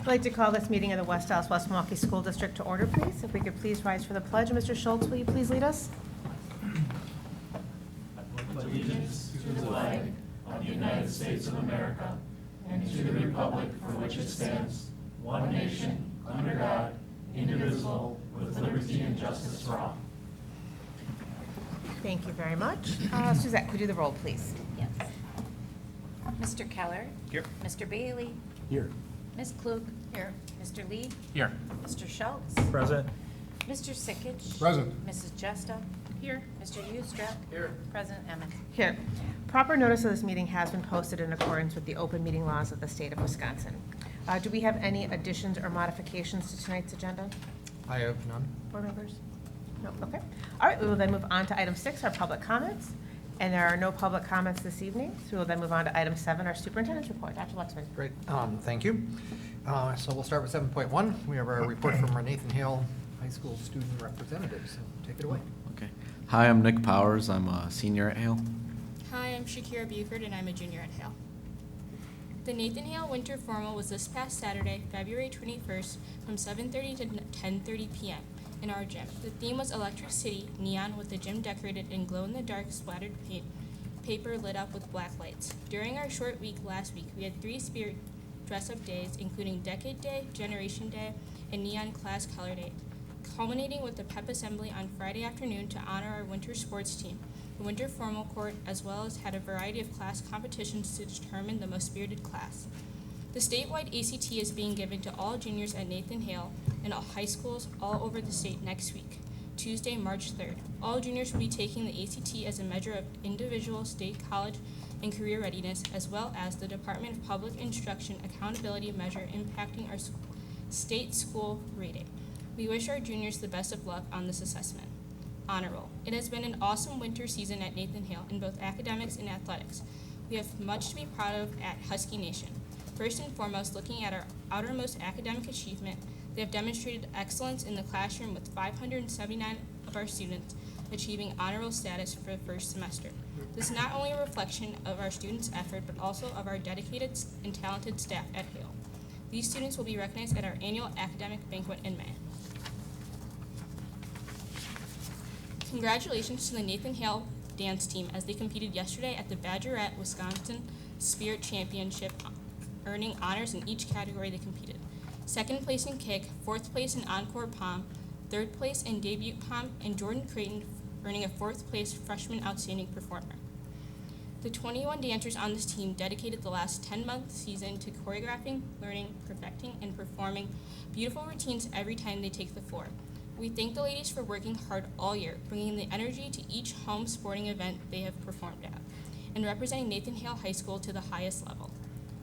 I'd like to call this meeting of the West Dallas West Milwaukee School District to order, please. If we could please rise for the pledge. Mr. Schultz, will you please lead us? Allegiance to the flag of the United States of America and to the republic for which it stands, one nation, under God, indivisible, with liberty and justice for all. Thank you very much. Suzette, could you do the roll, please? Yes. Mr. Keller. Here. Mr. Bailey. Here. Ms. Klug. Here. Mr. Lee. Here. Mr. Schultz. Present. Mr. Sikich. Present. Mrs. Jesta. Here. Mr. Ustrep. Here. President Emmett. Here. Proper notice of this meeting has been posted in accordance with the open meeting laws of the state of Wisconsin. Do we have any additions or modifications to tonight's agenda? I have none. Board members? No, okay. All right, we will then move on to item 6, our public comments. And there are no public comments this evening, so we will then move on to item 7, our superintendent's report. Dr. Luxman. Great, thank you. So we'll start with 7.1. We have our report from our Nathan Hale High School student representative, so take it away. Okay. Hi, I'm Nick Powers. I'm a senior at Hale. Hi, I'm Shakira Buford, and I'm a junior at Hale. The Nathan Hale Winter Formal was this past Saturday, February 21st, from 7:30 to 10:30 p.m. in our gym. The theme was Electric City, neon, with the gym decorated in glow-in-the-dark splattered paint, paper lit up with black lights. During our short week last week, we had 3 spirit dress-up days, including Decade Day, Generation Day, and Neon Class Color Day, culminating with the pep assembly on Friday afternoon to honor our winter sports team. The winter formal court, as well as had a variety of class competitions to determine the most spirited class. The statewide ACT is being given to all juniors at Nathan Hale and all high schools all over the state next week, Tuesday, March 3rd. All juniors will be taking the ACT as a measure of individual, state, college, and career readiness, as well as the Department of Public Instruction accountability measure impacting our state school rating. We wish our juniors the best of luck on this assessment. Honor Roll. It has been an awesome winter season at Nathan Hale in both academics and athletics. We have much to be proud of at Husky Nation. First and foremost, looking at our outermost academic achievement, they have demonstrated excellence in the classroom with 579 of our students achieving honor roll status for the first semester. This is not only a reflection of our students' effort, but also of our dedicated and talented staff at Hale. These students will be recognized at our annual academic banquet in May. Congratulations to the Nathan Hale dance team as they competed yesterday at the Badgerette Wisconsin Spirit Championship, earning honors in each category they competed. Second place in kick, fourth place in encore pom, third place in debut pom, and Jordan Creighton earning a fourth place freshman outstanding performer. The 21 dancers on this team dedicated the last 10-month season to choreographing, learning, perfecting, and performing beautiful routines every time they take the floor. We thank the ladies for working hard all year, bringing the energy to each home sporting event they have performed at, and representing Nathan Hale High School to the highest level.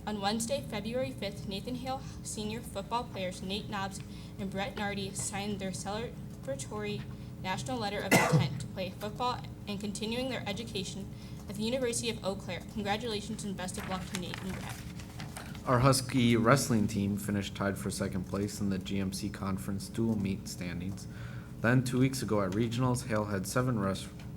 On Wednesday, February 5th, Nathan Hale senior football players Nate Nobbs and Brett Nardi signed their celebratory national letter of intent to play football and continuing their education at the University of Eau Claire. Congratulations and best of luck to Nate and Brett. Our Husky wrestling team finished tied for second place in the GMC Conference dual meet standings. Then 2 weeks ago at regionals, Hale had 7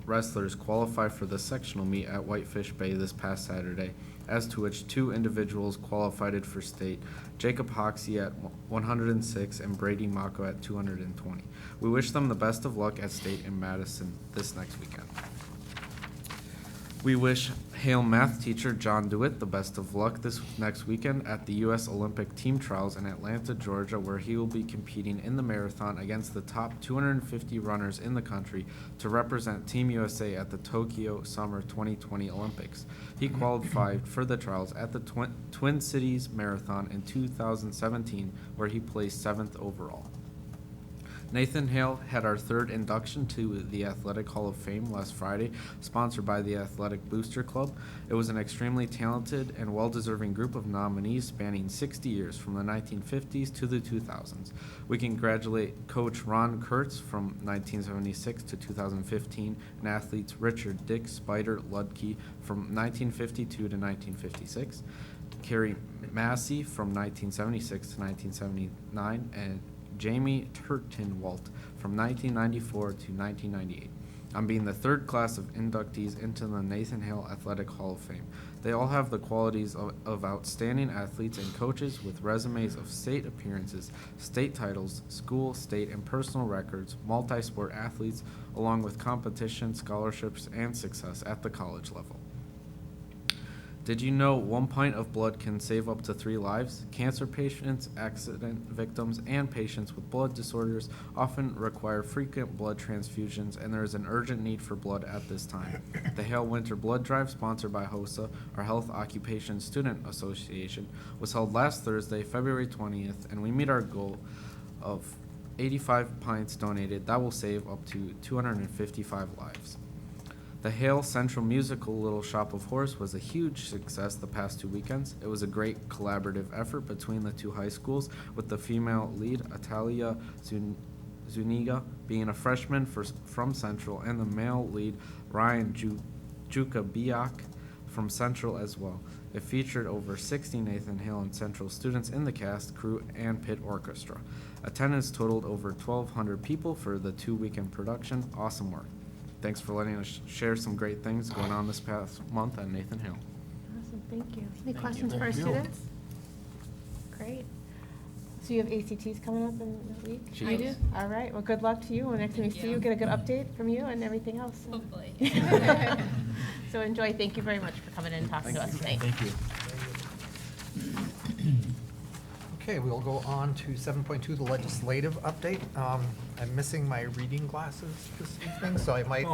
wrestlers qualify for the sectional meet at Whitefish Bay this past Saturday, as to which 2 individuals qualified for state, Jacob Hoxie at 106 and Brady Mako at 220. We wish them the best of luck at state in Madison this next weekend. We wish Hale math teacher John DeWitt the best of luck this next weekend at the U.S. Olympic Team Trials in Atlanta, Georgia, where he will be competing in the marathon against the top 250 runners in the country to represent Team USA at the Tokyo Summer 2020 Olympics. He qualified for the trials at the Twin Cities Marathon in 2017, where he placed 7th overall. Nathan Hale had our 3rd induction to the Athletic Hall of Fame last Friday, sponsored by the Athletic Booster Club. It was an extremely talented and well-deserving group of nominees spanning 60 years from the 1950s to the 2000s. We congratulate Coach Ron Kurtz from 1976 to 2015 and athletes Richard Dick Spider Ludke from 1952 to 1956, Carrie Massey from 1976 to 1979, and Jamie Turtenwalt from 1994 to 1998. on being the third class of inductees into the Nathan Hale Athletic Hall of Fame. They all have the qualities of outstanding athletes and coaches with resumes of state appearances, state titles, school, state, and personal records, multi-sport athletes, along with competition, scholarships, and success at the college level. Did you know 1 pint of blood can save up to 3 lives? Cancer patients, accident victims, and patients with blood disorders often require frequent blood transfusions, and there is an urgent need for blood at this time. The Hale Winter Blood Drive, sponsored by HOSA, our Health Occupation Student Association, was held last Thursday, February 20th, and we meet our goal of 85 pints donated. That will save up to 255 lives. The Hale Central Musical Little Shop of Horse was a huge success the past 2 weekends. It was a great collaborative effort between the 2 high schools, with the female lead, Atalia Zuniga, being a freshman from Central, and the male lead, Ryan Jukabiak, from Central as well. It featured over 60 Nathan Hale and Central students in the cast, crew, and pit orchestra. Attendance totaled over 1,200 people for the 2-weekend production. Awesome work. Thanks for letting us share some great things going on this past month at Nathan Hale. Awesome, thank you. Any Thank questions you. for our Thank you. students? Great. So you have ACTs coming up in a week? She I does. do. All right, well, good luck to you. When next time we Thank see you. you, get a good update from you and everything else. Hopefully. So enjoy. Thank you very much for coming in and talking to us tonight. Thank you. Okay, we'll go on to 7.2, the legislative update. I'm missing my reading glasses this evening, so I might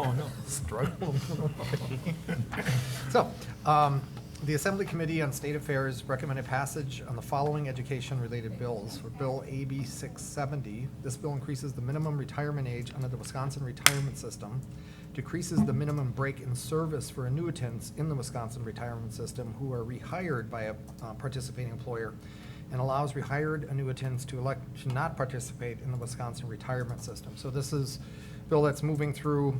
struggle a little bit. So, the Assembly Committee on State Affairs recommended passage on the following education-related bills. For Bill AB 670, this bill increases the minimum retirement age under the Wisconsin retirement system, decreases the minimum break in service for annuitants in the Wisconsin retirement system who are rehired by a participating employer, and allows rehired annuitants to elect to not participate in the Wisconsin retirement system. So this is a bill that's moving through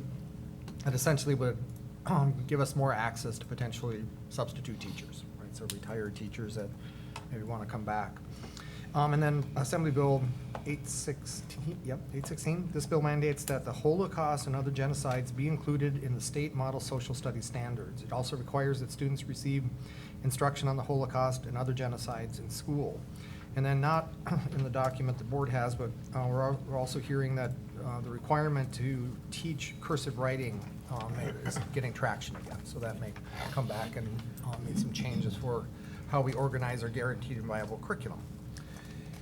and essentially would give us more access to potentially substitute teachers, right? So retired teachers that maybe want to come back. And then Assembly Bill 816, this bill mandates that the Holocaust and other genocides be included in the state model social studies standards. It also requires that students receive instruction on the Holocaust and other genocides in school. And then not in the document the board has, but we're also hearing that the requirement to teach cursive writing is getting traction again. So that may come back and make some changes for how we organize our guaranteed and viable curriculum.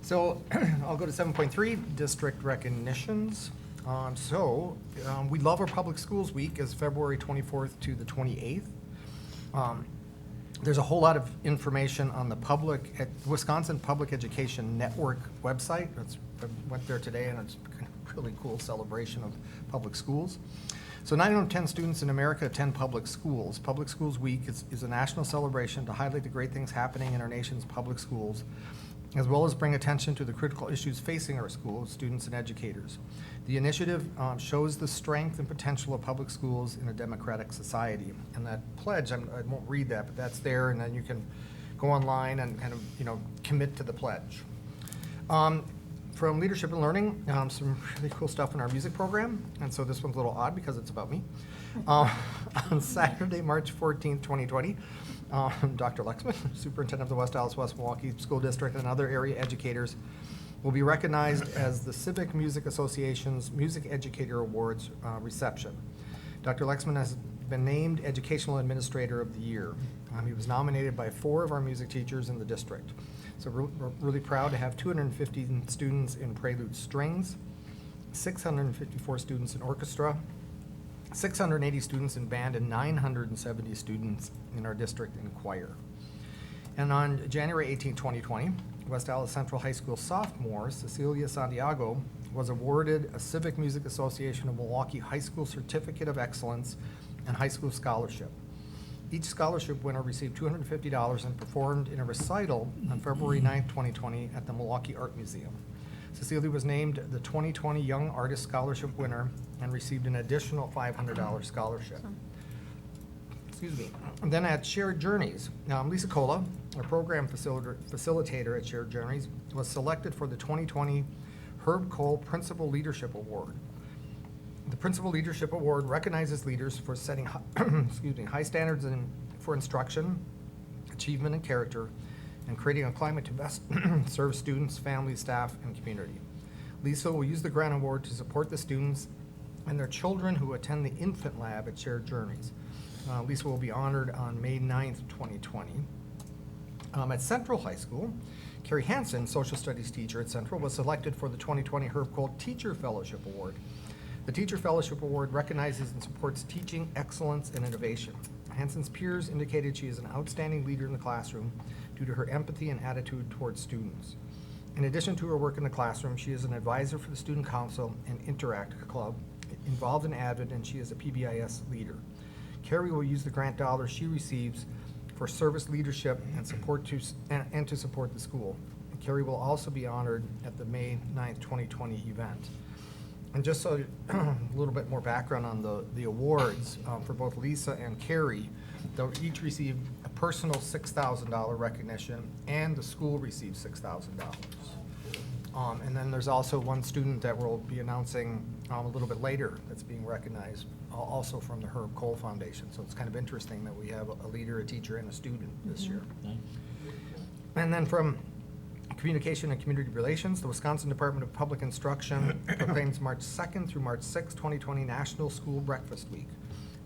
So I'll go to 7.3, district recognitions. We love our public schools week is February 24th to the 28th. There's a whole lot of information on the Wisconsin Public Education Network website. I went there today, and it's a really cool celebration of public schools. So 9 out of 10 students in America attend public schools. Public Schools Week is a national celebration to highlight the great things happening in our nation's public schools, as well as bring attention to the critical issues facing our schools, students, and educators. The initiative shows the strength and potential of public schools in a democratic society. And that pledge, I won't read that, but that's there, and then you can go online and kind of, commit to the pledge. From Leadership and Learning, some really cool stuff in our music program. And so this one's a little odd because it's about me. On Saturday, March 14th, 2020, Dr. Lexman, Superintendent of the West Allis West Milwaukee School District, and other area educators will be recognized as the Civic Music Association's Music Educator Awards reception. Dr. Lexman has been named Educational Administrator of the Year. He was nominated by 4 of our music teachers in the district. So we're really proud to have 250 students in prelude strings, 654 students in orchestra, 680 students in band, and 970 students in our district in choir. And on January 18, 2020, West Allis Central High School sophomore Cecilia Santiago was awarded a Civic Music Association of Milwaukee High School Certificate of Excellence and High School Scholarship. Each scholarship winner received $250 and performed in a recital on February 9, 2020 at the Milwaukee Art Museum. Cecilia was named the 2020 Young Artist Scholarship winner and received an additional $500 scholarship. Excuse me. And then at Shared Journeys, Lisa Cola, our program facilitator at Shared Journeys, was selected for the 2020 Herb Cole Principal Leadership Award. The Principal Leadership Award recognizes leaders for setting high standards for instruction, achievement, and character, and creating a climate to best serve students, families, staff, and community. Lisa will use the grant award to support the students and their children who attend the infant lab at Shared Journeys. Lisa will be honored on May 9th, 2020. At Central High School, Carrie Hansen, social studies teacher at Central, was selected for the 2020 Herb Cole Teacher Fellowship Award. The Teacher Fellowship Award recognizes and supports teaching excellence and innovation. Hansen's peers indicated she is an outstanding leader in the classroom due to her empathy and attitude towards students. In addition to her work in the classroom, she is an advisor for the Student Council and Interact Club, involved in ADVID, and she is a PBIS leader. Carrie will use the grant dollars she receives for service leadership and support to support the school. Carrie will also be honored at the May 9th, 2020 event. And just so a little bit more background on the awards for both Lisa and Carrie, they'll each receive a personal $6,000 recognition, and the school receives $6,000. And then there's also one student that we'll be announcing a little bit later that's being recognized, also from the Herb Cole Foundation. So it's kind of interesting that we have a leader, a teacher, and a student this year. And then from Communication and Community Relations, the Wisconsin Department of Public Instruction proclaims March 2nd through March 6th, 2020 National School Breakfast Week.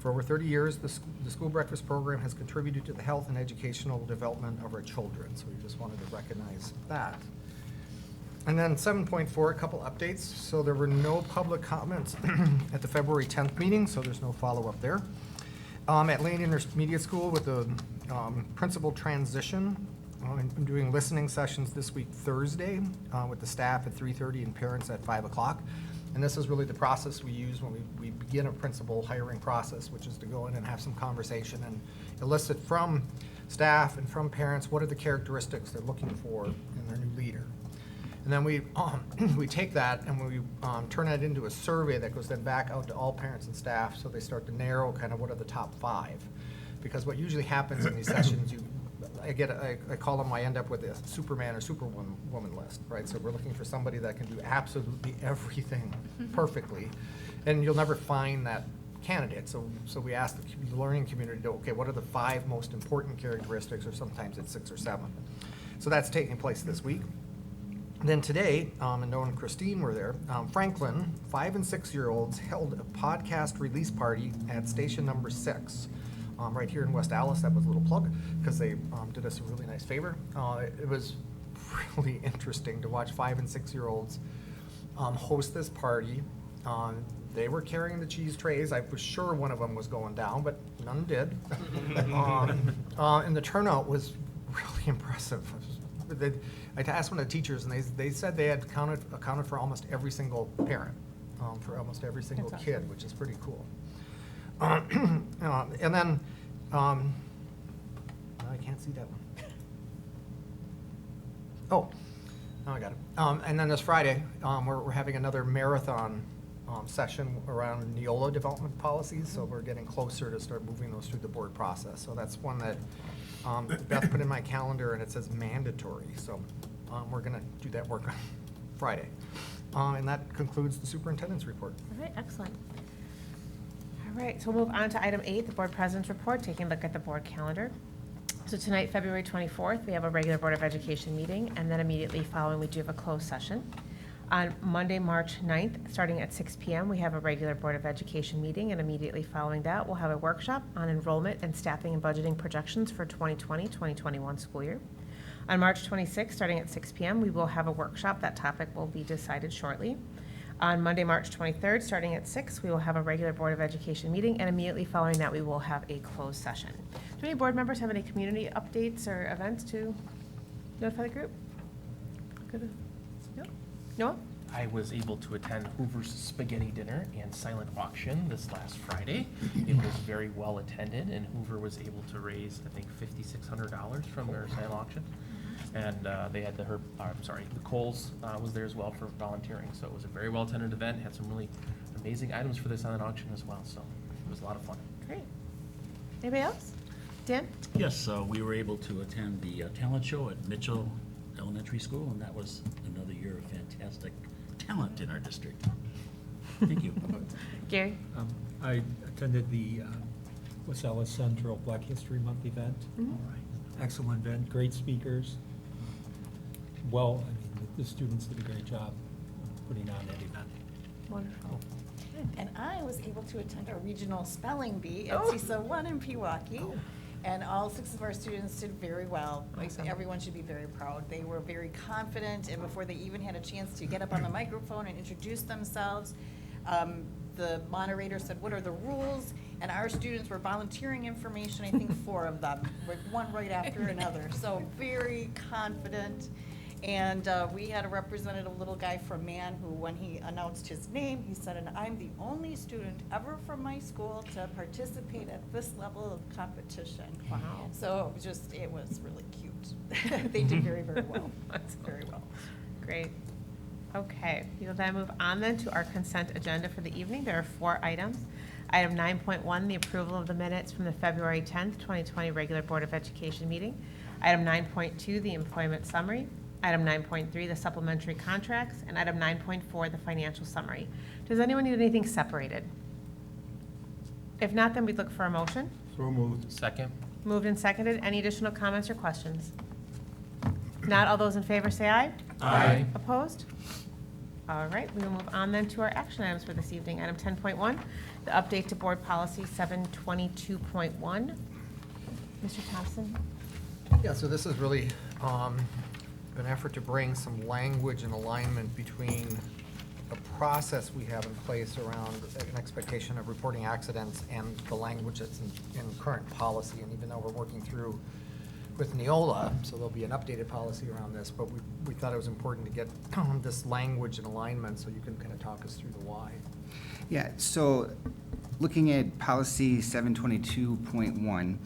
For over 30 years, the school breakfast program has contributed to the health and educational development of our children. So we just wanted to recognize that. And then 7.4, a couple updates. So there were no public comments at the February 10th meeting, so there's no follow-up there. At Lane Intermediate School with the principal transition, I'm doing listening sessions this week, Thursday, with the staff at 3:30 and parents at 5 o'clock. And this is really the process we use when we begin a principal hiring process, which is to go in and have some conversation and elicit from staff and from parents what are the characteristics they're looking for in their new leader. And then we take that and we turn that into a survey that goes then back out to all parents and staff, so they start to narrow kind of what are the top 5. Because what usually happens in these sessions, I call them, I end up with a Superman or Superwoman list, right? So we're looking for somebody that can do absolutely everything perfectly, and you'll never find that candidate. So we ask the learning community, okay, what are the 5 most important characteristics, or sometimes it's 6 or 7. So that's taking place this week. Then today, and Noah and Christine were there, Franklin, 5 and 6-year-olds held a podcast release party at station number 6. Right here in West Allis. That was a little plug, because they did us a really nice favor. It was really interesting to watch 5 and 6-year-olds host this party. They were carrying the cheese trays. I was sure one of them was going down, but none did. And the turnout was really impressive. I asked one of the teachers, and they said they had accounted for almost every single parent, for almost every single That's kid, awesome. which is pretty cool. And then, I can't see that one. Oh, now I got it. And then this Friday, we're having another marathon session around Neola development policies, so we're getting closer to start moving those through the board process. So that's one that Beth put in my calendar, and it says mandatory. So we're gonna do that work on Friday. And that concludes the superintendent's report. All right, excellent. All right, so we'll move on to item 8, the board president's report, taking a look at the board calendar. So tonight, February 24th, we have a regular Board of Education meeting, and then immediately following, we do have a closed session. On Monday, March 9th, starting at 6 p.m., we have a regular Board of Education meeting, and immediately following that, we'll have a workshop on enrollment and staffing and budgeting projections for 2020-2021 school year. On March 26th, starting at 6 p.m., we will have a workshop. That topic will be decided shortly. On Monday, March 23rd, starting at 6, we will have a regular Board of Education meeting, and immediately following that, we will have a closed session. Do any board members have any community updates or events to notify the group? Good. No? Noah? I was able to attend Hoover's Spaghetti Dinner and Silent Auction this last Friday. It was very well attended, and Hoover was able to raise, I think, $5,600 from their silent auction. And they had the Coles was there as well for volunteering. So it was a very well attended event. Had some really amazing items for the silent auction as well. So it was a lot of fun. Great. Anybody else? Dan? Yes, we were able to attend the talent show at Mitchell Elementary School, and that was another year of fantastic talent in our district. Thank you. Gary? I attended the Wasella Central Black History Month event. Excellent event, great speakers. Well, I mean, the students did a great job putting on that event. Wonderful. And I was able to attend a regional spelling bee at Oh. CISA 1 in Pewaukee. And all 6 of our students did very well. Awesome. Everyone should be very proud. They were very confident, and before they even had a chance to get up on the microphone and introduce themselves, the moderator said, "What are the rules?" And our students were volunteering information, I think 4 of them, one right after another. So very confident. And we had a representative, little guy from Man, who, when he announced his name, he said, "And I'm the only student ever from my school to participate at this level of competition." Wow. So it was really cute. They did very, very well. That's Very well. Great. Okay, we will then move on then to our consent agenda for the evening. There are 4 items. Item 9.1, the approval of the minutes from the February 10th, 2020 regular Board of Education meeting. Item 9.2, the employment summary. Item 9.3, the supplementary contracts. And item 9.4, the financial summary. Does anyone need anything separated? If not, then we'd look for a motion. So moved. Second. Moved and seconded. Any additional comments or questions? Not all those in favor say aye. Aye. Opposed? All right, we will move on then to our action items for this evening. Item 10.1, the update to Board Policy 722.1. Mr. Thompson? Yeah, so this is really an effort to bring some language and alignment between the process we have in place around an expectation of reporting accidents and the language that's in current policy. And even though we're working through with Neola, so there'll be an updated policy around this, but we thought it was important to get this language and alignment, so you can kind of talk us through the why. Yeah, so looking at policy 722.1,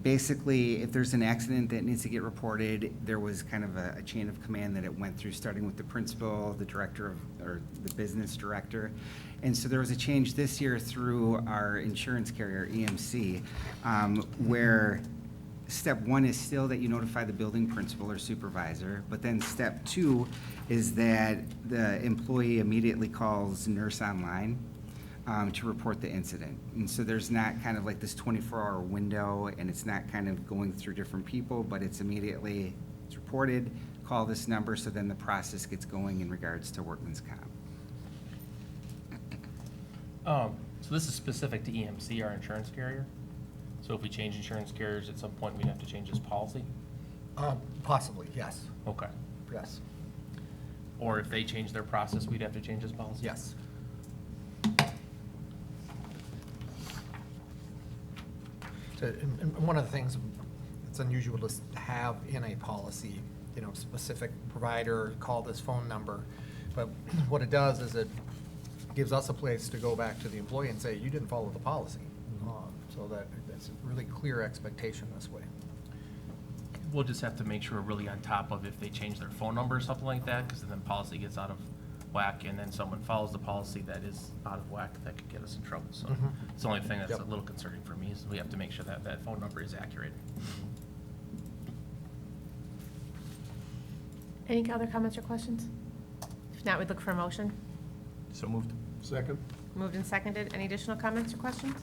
basically, if there's an accident that needs to get reported, there was kind of a chain of command that it went through, starting with the principal, the director of, or the business director. And so there was a change this year through our insurance carrier, EMC, where step 1 is still that you notify the building principal or supervisor, but then step 2 is that the employee immediately calls Nurse Online to report the incident. And so there's not kind of like this 24-hour window, and it's not kind of going through different people, but it's immediately, it's reported, call this number, so then the process gets going in regards to workman's comp. So this is specific to EMC, our insurance carrier? So if we change insurance carriers, at some point, we'd have to change this policy? Possibly, yes, Okay. yes, Or if they change their process, we'd have to change this policy? yes. So, and one of the things it's unusual to have in a policy, specific provider, call this phone number. But what it does is it gives us a place to go back to the employee and say, you didn't follow the policy. So that it's a really clear expectation this way. We'll just have to make sure we're really on top of if they change their phone number or something like that, because then policy gets out of whack, and then someone follows the policy that is out of whack, that could get us in trouble. So Mhm. it's the only thing that's Yep. a little concerning for me, is we have to make sure that that phone number is accurate. Any other comments or questions? If not, we'd look for a motion. So moved. Second. Moved and seconded. Any additional comments or questions?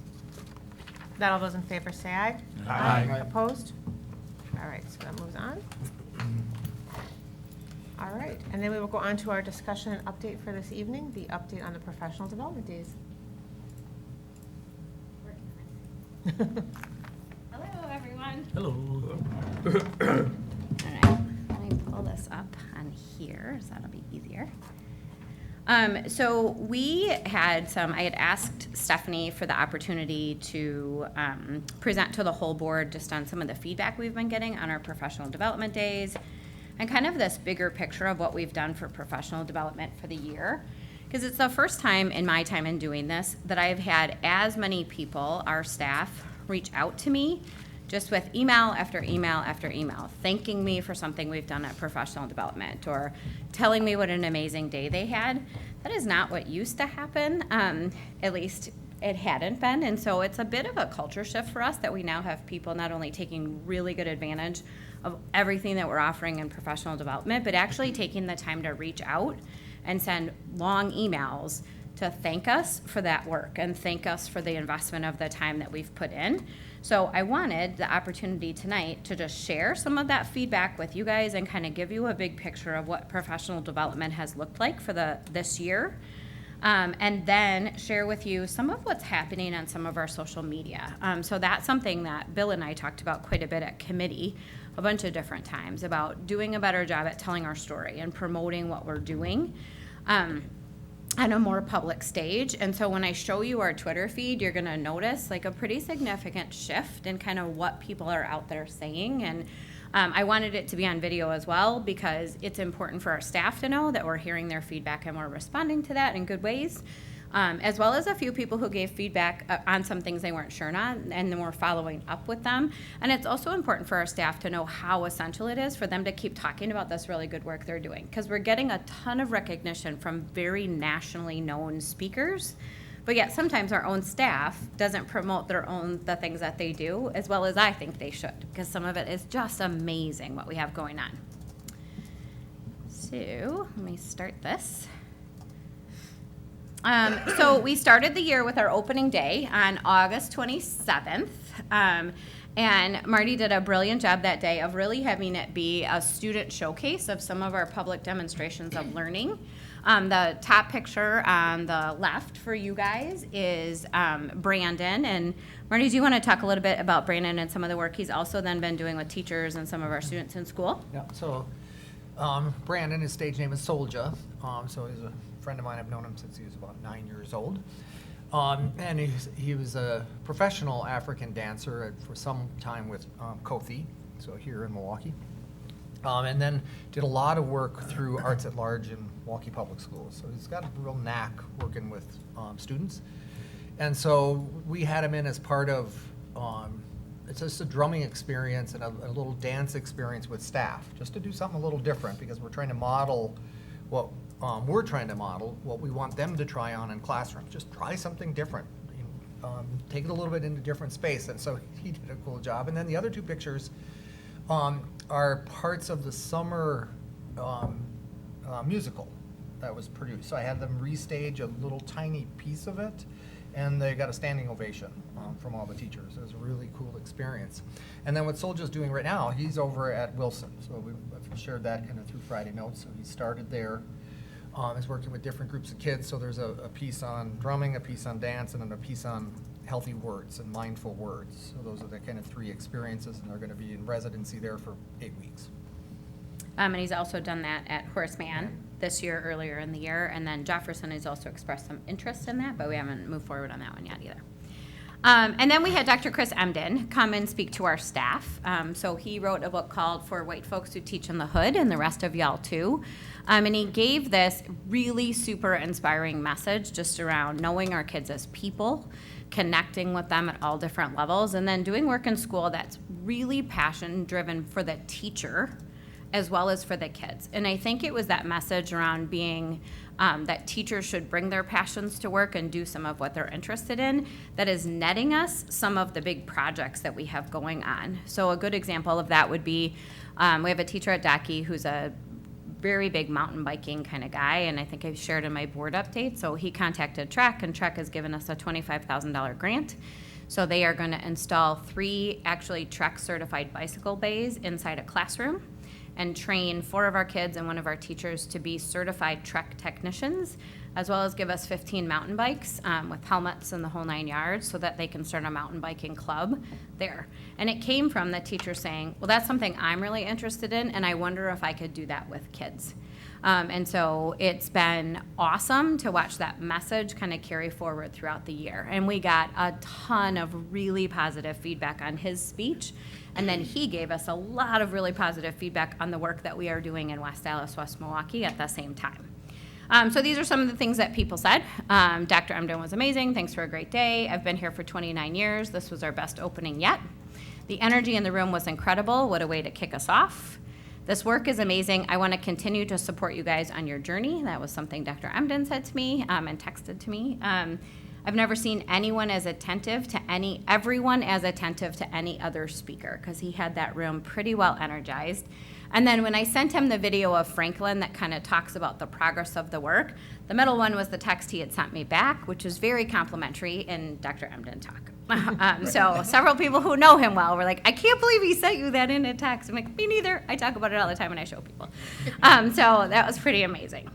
Not all those in favor say aye. Aye. Opposed? All right, so that moves on. All right, and then we will go on to our discussion and update for this evening, the update on the professional development days. Hello, everyone. Hello. All right, let me pull this up on here, so that'll be easier. So we had I had asked Stephanie for the opportunity to present to the whole board just on some of the feedback we've been getting on our professional development days and kind of this bigger picture of what we've done for professional development for the year. Because it's the first time in my time in doing this that I've had as many people, our staff, reach out to me just with email after email after email, thanking me for something we've done at professional development or telling me what an amazing day they had. That is not what used to happen, at least it hadn't been. And so it's a bit of a culture shift for us that we now have people not only taking really good advantage of everything that we're offering in professional development, but actually taking the time to reach out and send long emails to thank us for that work and thank us for the investment of the time that we've put in. So I wanted the opportunity tonight to just share some of that feedback with you guys and kind of give you a big picture of what professional development has looked like for this year. And then share with you some of what's happening on some of our social media. So that's something that Bill and I talked about quite a bit at committee a bunch of different times, about doing a better job at telling our story and promoting what we're doing on a more public stage. And so when I show you our Twitter feed, you're gonna notice like a pretty significant shift in kind of what people are out there saying. And I wanted it to be on video as well because it's important for our staff to know that we're hearing their feedback and we're responding to that in good ways, as well as a few people who gave feedback on some things they weren't sure on, and then we're following up with them. And it's also important for our staff to know how essential it is for them to keep talking about this really good work they're doing, because we're getting a ton of recognition from very nationally known speakers. But yet sometimes our own staff doesn't promote the things that they do as well as I think they should, because some of it is just amazing what we have going on. So let me start this. So we started the year with our opening day on August 27th. And Marty did a brilliant job that day of really having it be a student showcase of some of our public demonstrations of learning. The top picture on the left for you guys is Brandon. And Marty, do you want to talk a little bit about Brandon and some of the work he's also then been doing with teachers and some of our students in school? Yeah, so Brandon, his stage name is Soldier. So he's a friend of mine. I've known him since he was about 9 years old. And he was a professional African dancer for some time with Kofi, so here in Milwaukee. And then did a lot of work through Arts at Large in Milwaukee Public Schools. So he's got a real knack working with students. And so we had him in as part of, it's just a drumming experience and a little dance experience with staff, just to do something a little different, because we're trying to model what what we want them to try on in classrooms. Just try something different. Take it a little bit into different space. And so he did a cool job. And then the other two pictures are parts of the summer musical that was produced. So I had them restage a little tiny piece of it, and they got a standing ovation from all the teachers. It was a really cool experience. And then what Soldier's doing right now, he's over at Wilson. So I've shared that kind of through Friday Notes. So he started there. Is working with different groups of kids. So there's a piece on drumming, a piece on dance, and then a piece on healthy words and mindful words. So those are the kind of three experiences, and they're going to be in residency there for 8 weeks. And he's also done that at Horace Mann this year, earlier in the year. And then Jefferson has also expressed some interest in that, but we haven't moved forward on that one yet either. And then we had Dr. Chris Emden come and speak to our staff. So he wrote a book called For White Folks Who Teach in the Hood, and the rest of y'all too. And he gave this really super inspiring message just around knowing our kids as people, connecting with them at all different levels, and then doing work in school that's really passion-driven for the teacher as well as for the kids. And I think it was that message around being that teachers should bring their passions to work and do some of what they're interested in that is netting us some of the big projects that we have going on. So a good example of that would be, we have a teacher at Docky who's a very big mountain biking kind of guy, and I think I've shared in my board update. So he contacted Trek, and Trek has given us a $25,000 grant. So they are going to install 3 actually Trek certified bicycle bays inside a classroom and train 4 of our kids and 1 of our teachers to be certified Trek technicians, as well as give us 15 mountain bikes with helmets and the whole 9 yards so that they can start a mountain biking club there. And it came from the teacher saying, well, that's something I'm really interested in, and I wonder if I could do that with kids. And so it's been awesome to watch that message kind of carry forward throughout the year. And we got a ton of really positive feedback on his speech. And then he gave us a lot of really positive feedback on the work that we are doing in West Dallas, West Milwaukee at the same time. So these are some of the things that people said. Dr. Emden was amazing. Thanks for a great day. I've been here for 29 years. This was our best opening yet. The energy in the room was incredible. What a way to kick us off. This work is amazing. I want to continue to support you guys on your journey. That was something Dr. Emden said to me and texted to me. I've never seen anyone as attentive to everyone as attentive to any other speaker, because he had that room pretty well energized. And then when I sent him the video of Franklin that kind of talks about the progress of the work, the middle one was the text he had sent me back, which was very complimentary, and Dr. M didn't talk. So several people who know him well were like, I can't believe he sent you that in a text. I'm like, me neither. I talk about it all the time when I show people. So that was pretty amazing.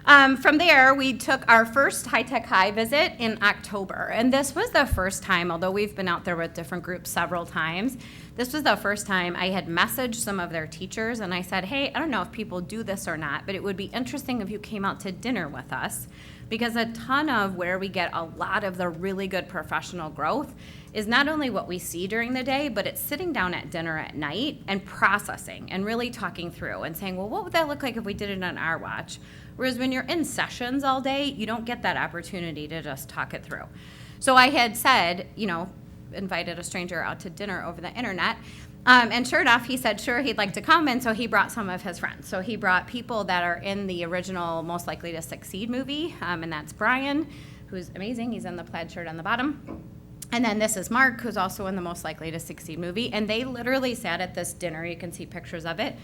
From there, we took our first High Tech High visit in October. And this was the first time, although we've been out there with different groups several times, this was the first time I had messaged some of their teachers and I said, hey, I don't know if people do this or not, but it would be interesting if you came out to dinner with us, because a ton of where we get a lot of the really good professional growth is not only what we see during the day, but it's sitting down at dinner at night and processing and really talking through and saying, well, what would that look like if we did it on our watch? Whereas when you're in sessions all day, you don't get that opportunity to just talk it through. So I had said, invited a stranger out to dinner over the internet. And sure enough, he said, sure, he'd like to come. And so he brought some of his friends. So he brought people that are in the original Most Likely to Succeed movie. And that's Brian, who's amazing. He's in the plaid shirt on the bottom. And then this is Mark, who's also in the Most Likely to Succeed movie. And they literally sat at this dinner. You can see pictures of it.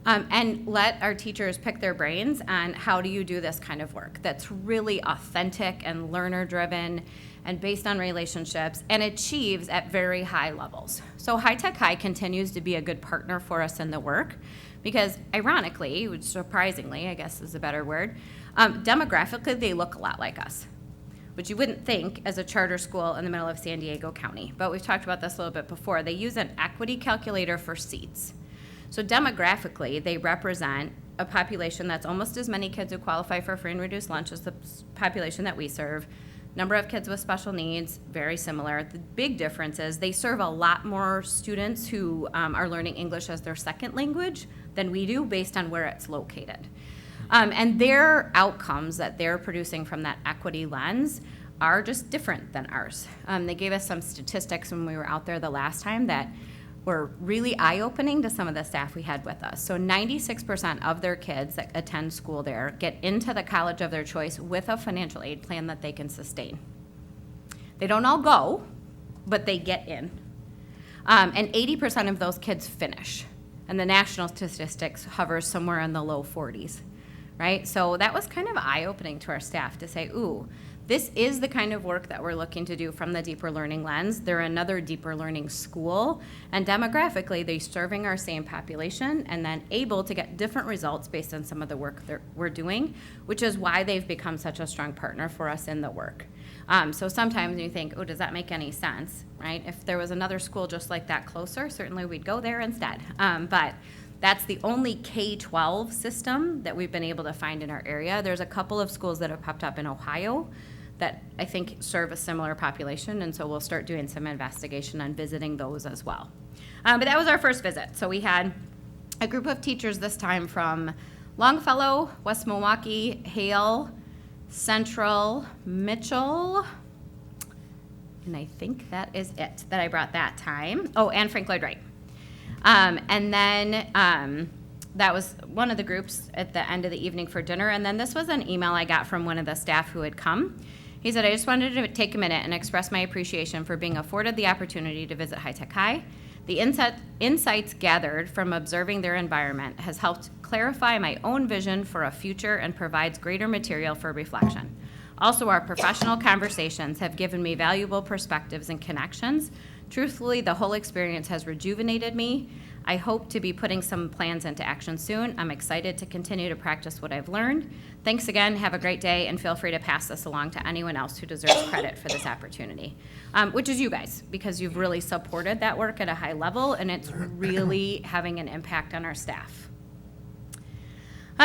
And let our teachers pick their brains on how do you do this kind of work that's really authentic and learner-driven and based on relationships and achieves at very high levels. So High Tech High continues to be a good partner for us in the work because ironically, which surprisingly, I guess is a better word, demographically they look a lot like us, which you wouldn't think as a charter school in the middle of San Diego County. But we've talked about this a little bit before. They use an equity calculator for seats. So demographically, they represent a population that's almost as many kids who qualify for free and reduced lunch as the population that we serve. Number of kids with special needs, very similar. The big difference is they serve a lot more students who are learning English as their second language than we do based on where it's located. And their outcomes that they're producing from that equity lens are just different than ours. They gave us some statistics when we were out there the last time that were really eye-opening to some of the staff we had with us. So 96% of their kids that attend school there get into the college of their choice with a financial aid plan that they can sustain. They don't all go, but they get in. And 80% of those kids finish. And the national statistics hovers somewhere in the low 40s, right? So that was kind of eye-opening to our staff to say, ooh, this is the kind of work that we're looking to do from the deeper learning lens. They're another deeper learning school, and demographically, they're serving our same population and then able to get different results based on some of the work that we're doing, which is why they've become such a strong partner for us in the work. So sometimes you think, oh, does that make any sense, right? If there was another school just like that closer, certainly we'd go there instead. But that's the only K-12 system that we've been able to find in our area. There's a couple of schools that have popped up in Ohio that I think serve a similar population, and so we'll start doing some investigation on visiting those as well. But that was our first visit. So we had a group of teachers this time from Longfellow, West Milwaukee, Hale, Central, Mitchell, and I think that is it that I brought that time. Oh, and Frank Lloyd Wright. And then that was one of the groups at the end of the evening for dinner. And then this was an email I got from one of the staff who had come. He said, I just wanted to take a minute and express my appreciation for being afforded the opportunity to visit High Tech High. The insights gathered from observing their environment has helped clarify my own vision for a future and provides greater material for reflection. Also, our professional conversations have given me valuable perspectives and connections. Truthfully, the whole experience has rejuvenated me. I hope to be putting some plans into action soon. I'm excited to continue to practice what I've learned. Thanks again, have a great day, and feel free to pass this along to anyone else who deserves credit for this opportunity, which is you guys, because you've really supported that work at a high level, and it's really having an impact on our staff.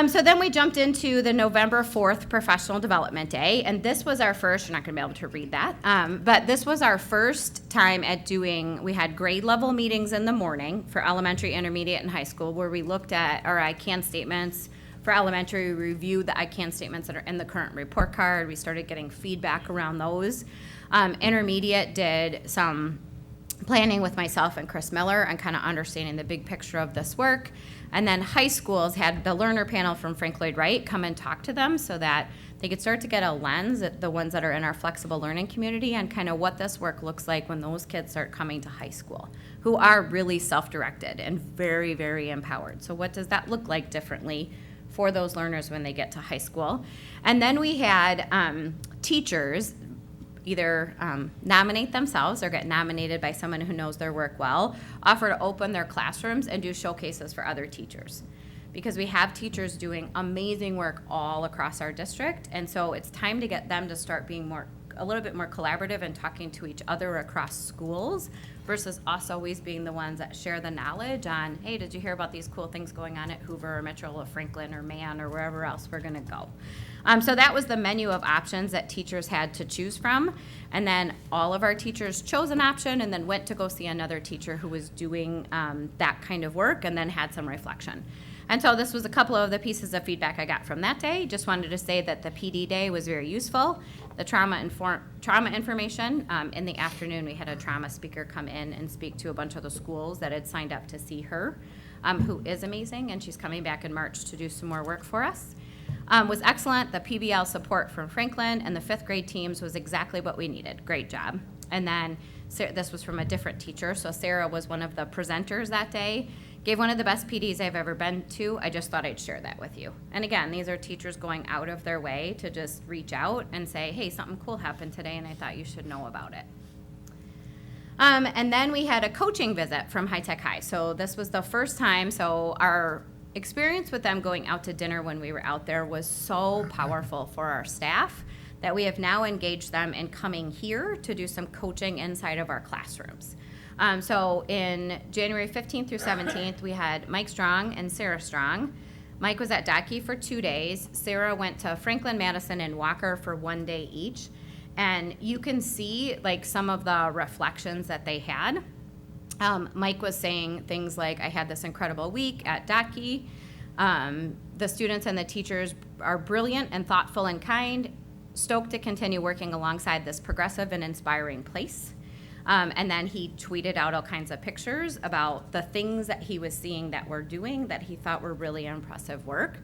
So then we jumped into the November 4th Professional Development Day, and this was our first, you're not going to be able to read that, but this was our first time at we had grade level meetings in the morning for elementary, intermediate, and high school where we looked at our I CAN statements. For elementary, we reviewed the I CAN statements that are in the current report card. We started getting feedback around those. Intermediate did some planning with myself and Chris Miller and kind of understanding the big picture of this work. And then high schools had the learner panel from Frank Lloyd Wright come and talk to them so that they could start to get a lens at the ones that are in our flexible learning community and kind of what this work looks like when those kids start coming to high school, who are really self-directed and very, very empowered. So what does that look like differently for those learners when they get to high school? And then we had teachers either nominate themselves or get nominated by someone who knows their work well, offer to open their classrooms and do showcases for other teachers. Because we have teachers doing amazing work all across our district, and so it's time to get them to start being a little bit more collaborative and talking to each other across schools versus us always being the ones that share the knowledge on, hey, did you hear about these cool things going on at Hoover or Mitchell or Franklin or Mann or wherever else we're gonna go. So that was the menu of options that teachers had to choose from. And then all of our teachers chose an option and then went to go see another teacher who was doing that kind of work and then had some reflection. And so this was a couple of the pieces of feedback I got from that day. Just wanted to say that the PD day was very useful. The trauma information, in the afternoon, we had a trauma speaker come in and speak to a bunch of the schools that had signed up to see her, who is amazing, and she's coming back in March to do some more work for us. Was excellent. The PBL support from Franklin and the 5th grade teams was exactly what we needed. Great job. And then this was from a different teacher. So Sarah was one of the presenters that day. Gave one of the best PDs I've ever been to. I just thought I'd share that with you. And again, these are teachers going out of their way to just reach out and say, hey, something cool happened today and I thought you should know about it. And then we had a coaching visit from High Tech High. So this was the first time, so our experience with them going out to dinner when we were out there was so powerful for our staff that we have now engaged them in coming here to do some coaching inside of our classrooms. So in January 15th through 17th, we had Mike Strong and Sarah Strong. Mike was at Docky for 2 days. Sarah went to Franklin, Madison, and Walker for 1 day each. And you can see like some of the reflections that they had. Mike was saying things like, I had this incredible week at Docky. The students and the teachers are brilliant and thoughtful and kind, stoked to continue working alongside this progressive and inspiring place. And then he tweeted out all kinds of pictures about the things that he was seeing that we're doing that he thought were really impressive work.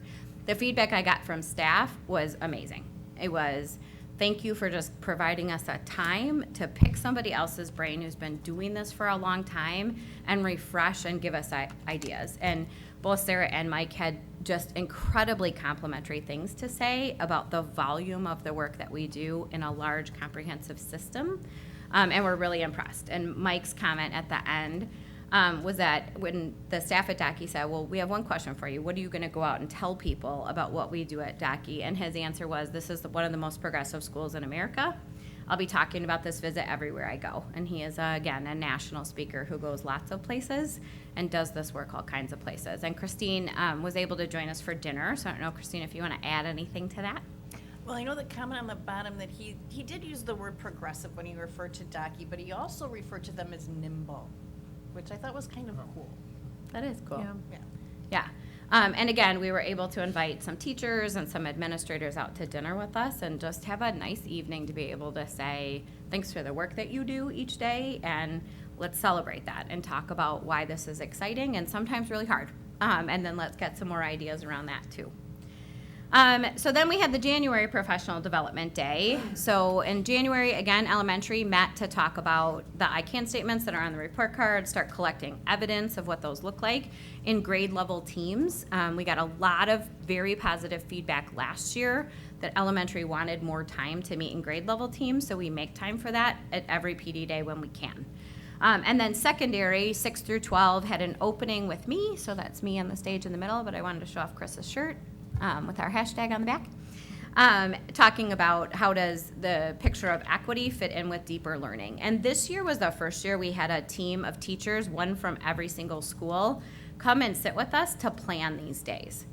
The feedback I got from staff was amazing. It was, thank you for just providing us a time to pick somebody else's brain who's been doing this for a long time and refresh and give us ideas. And both Sarah and Mike had just incredibly complimentary things to say about the volume of the work that we do in a large comprehensive system. And we're really impressed. And Mike's comment at the end was that when the staff at Docky said, well, we have one question for you. What are you going to go out and tell people about what we do at Docky? And his answer was, this is one of the most progressive schools in America. I'll be talking about this visit everywhere I go. And he is, again, a national speaker who goes lots of places and does this work all kinds of places. And Christine was able to join us for dinner. So I don't know, Christine, if you want to add anything to that. Well, I know the comment on the bottom that he did use the word progressive when he referred to Docky, but he also referred to them as nimble, which I thought was kind of cool. That is cool. Yeah. Yeah. And again, we were able to invite some teachers and some administrators out to dinner with us and just have a nice evening to be able to say, thanks for the work that you do each day, and let's celebrate that and talk about why this is exciting and sometimes really hard. And then let's get some more ideas around that too. So then we had the January Professional Development Day. So in January, again, elementary met to talk about the I can statements that are on the report card, start collecting evidence of what those look like in grade level teams. We got a lot of very positive feedback last year that elementary wanted more time to meet in grade level teams, so we make time for that at every PD day when we can. And then secondary, 6 through 12, had an opening with me, so that's me on the stage in the middle, but I wanted to show off Chris's shirt. With our hashtag on the back, talking about how does the picture of equity fit in with deeper learning. And this year was the first year we had a team of teachers, one from every single school, come and sit with us to plan these days.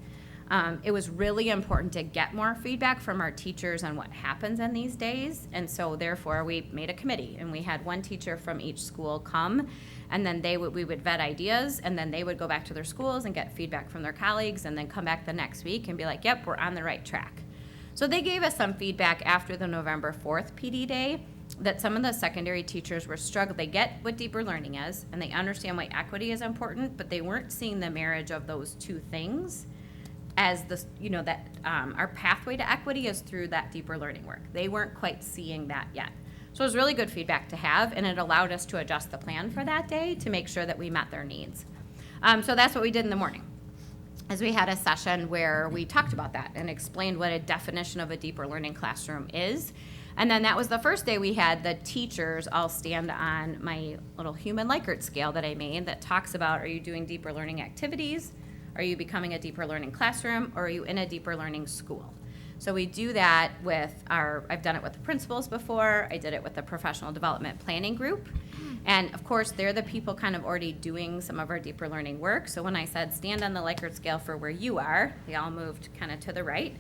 It was really important to get more feedback from our teachers on what happens in these days, and so therefore we made a committee, and we had one teacher from each school come, and then we would vet ideas, and then they would go back to their schools and get feedback from their colleagues, and then come back the next week and be like, yep, we're on the right track. So they gave us some feedback after the November 4th PD day that some of the secondary teachers were struggling. They get what deeper learning is, and they understand why equity is important, but they weren't seeing the marriage of those two things as the, that our pathway to equity is through that deeper learning work. They weren't quite seeing that yet. So it was really good feedback to have, and it allowed us to adjust the plan for that day to make sure that we met their needs. So that's what we did in the morning, as we had a session where we talked about that and explained what a definition of a deeper learning classroom is. And then that was the first day we had the teachers all stand on my little human Likert scale that I made that talks about, are you doing deeper learning activities? Are you becoming a deeper learning classroom? Or are you in a deeper learning school? So we do that with I've done it with the principals before. I did it with the professional development planning group. And of course, they're the people kind of already doing some of our deeper learning work. So when I said stand on the Likert scale for where you are, they all moved kind of to the right.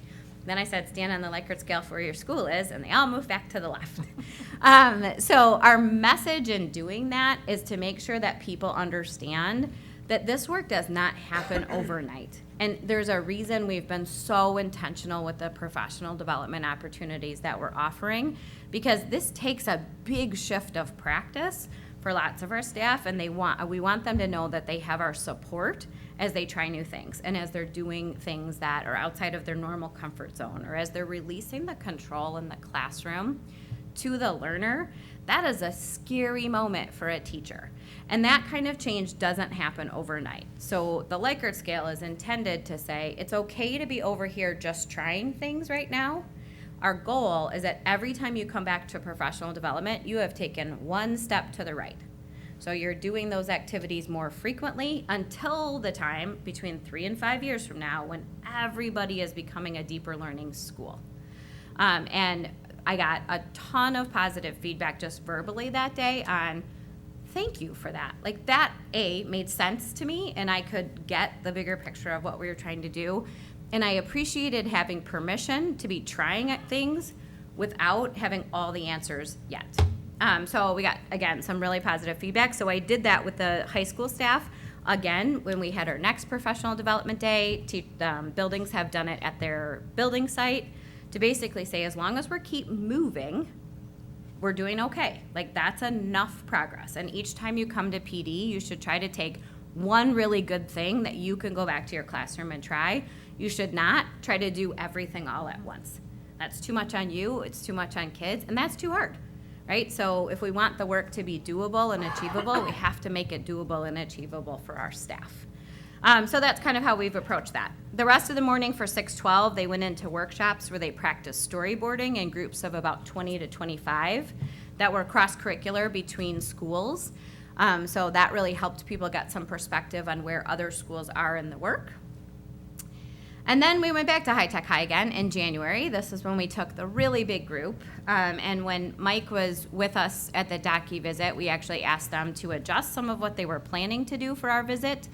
Then I said stand on the Likert scale for where your school is, and they all moved back to the left. So our message in doing that is to make sure that people understand that this work does not happen overnight. And there's a reason we've been so intentional with the professional development opportunities that we're offering, because this takes a big shift of practice for lots of our staff, and we want them to know that they have our support as they try new things and as they're doing things that are outside of their normal comfort zone, or as they're releasing the control in the classroom to the learner. That is a scary moment for a teacher. And that kind of change doesn't happen overnight. So the Likert scale is intended to say, it's okay to be over here just trying things right now. Our goal is that every time you come back to professional development, you have taken one step to the right. So you're doing those activities more frequently until the time between 3 and 5 years from now when everybody is becoming a deeper learning school. And I got a ton of positive feedback just verbally that day on thank you for that. Like that, made sense to me, and I could get the bigger picture of what we were trying to do. And I appreciated having permission to be trying at things without having all the answers yet. So we got, again, some really positive feedback. So I did that with the high school staff. Again, when we had our next professional development day, buildings have done it at their building site to basically say, as long as we keep moving, we're doing okay. Like that's enough progress. And each time you come to PD, you should try to take one really good thing that you can go back to your classroom and try. You should not try to do everything all at once. That's too much on you, it's too much on kids, and that's too hard, right? So if we want the work to be doable and achievable, we have to make it doable and achievable for our staff. So that's kind of how we've approached that. The rest of the morning for 612, they went into workshops where they practiced storyboarding in groups of about 20 to 25 that were cross-curricular between schools. So that really helped people get some perspective on where other schools are in the work. And then we went back to High Tech High again in January. This is when we took the really big group. And when Mike was with us at the DACI visit, we actually asked them to adjust some of what they were planning to do for our visit,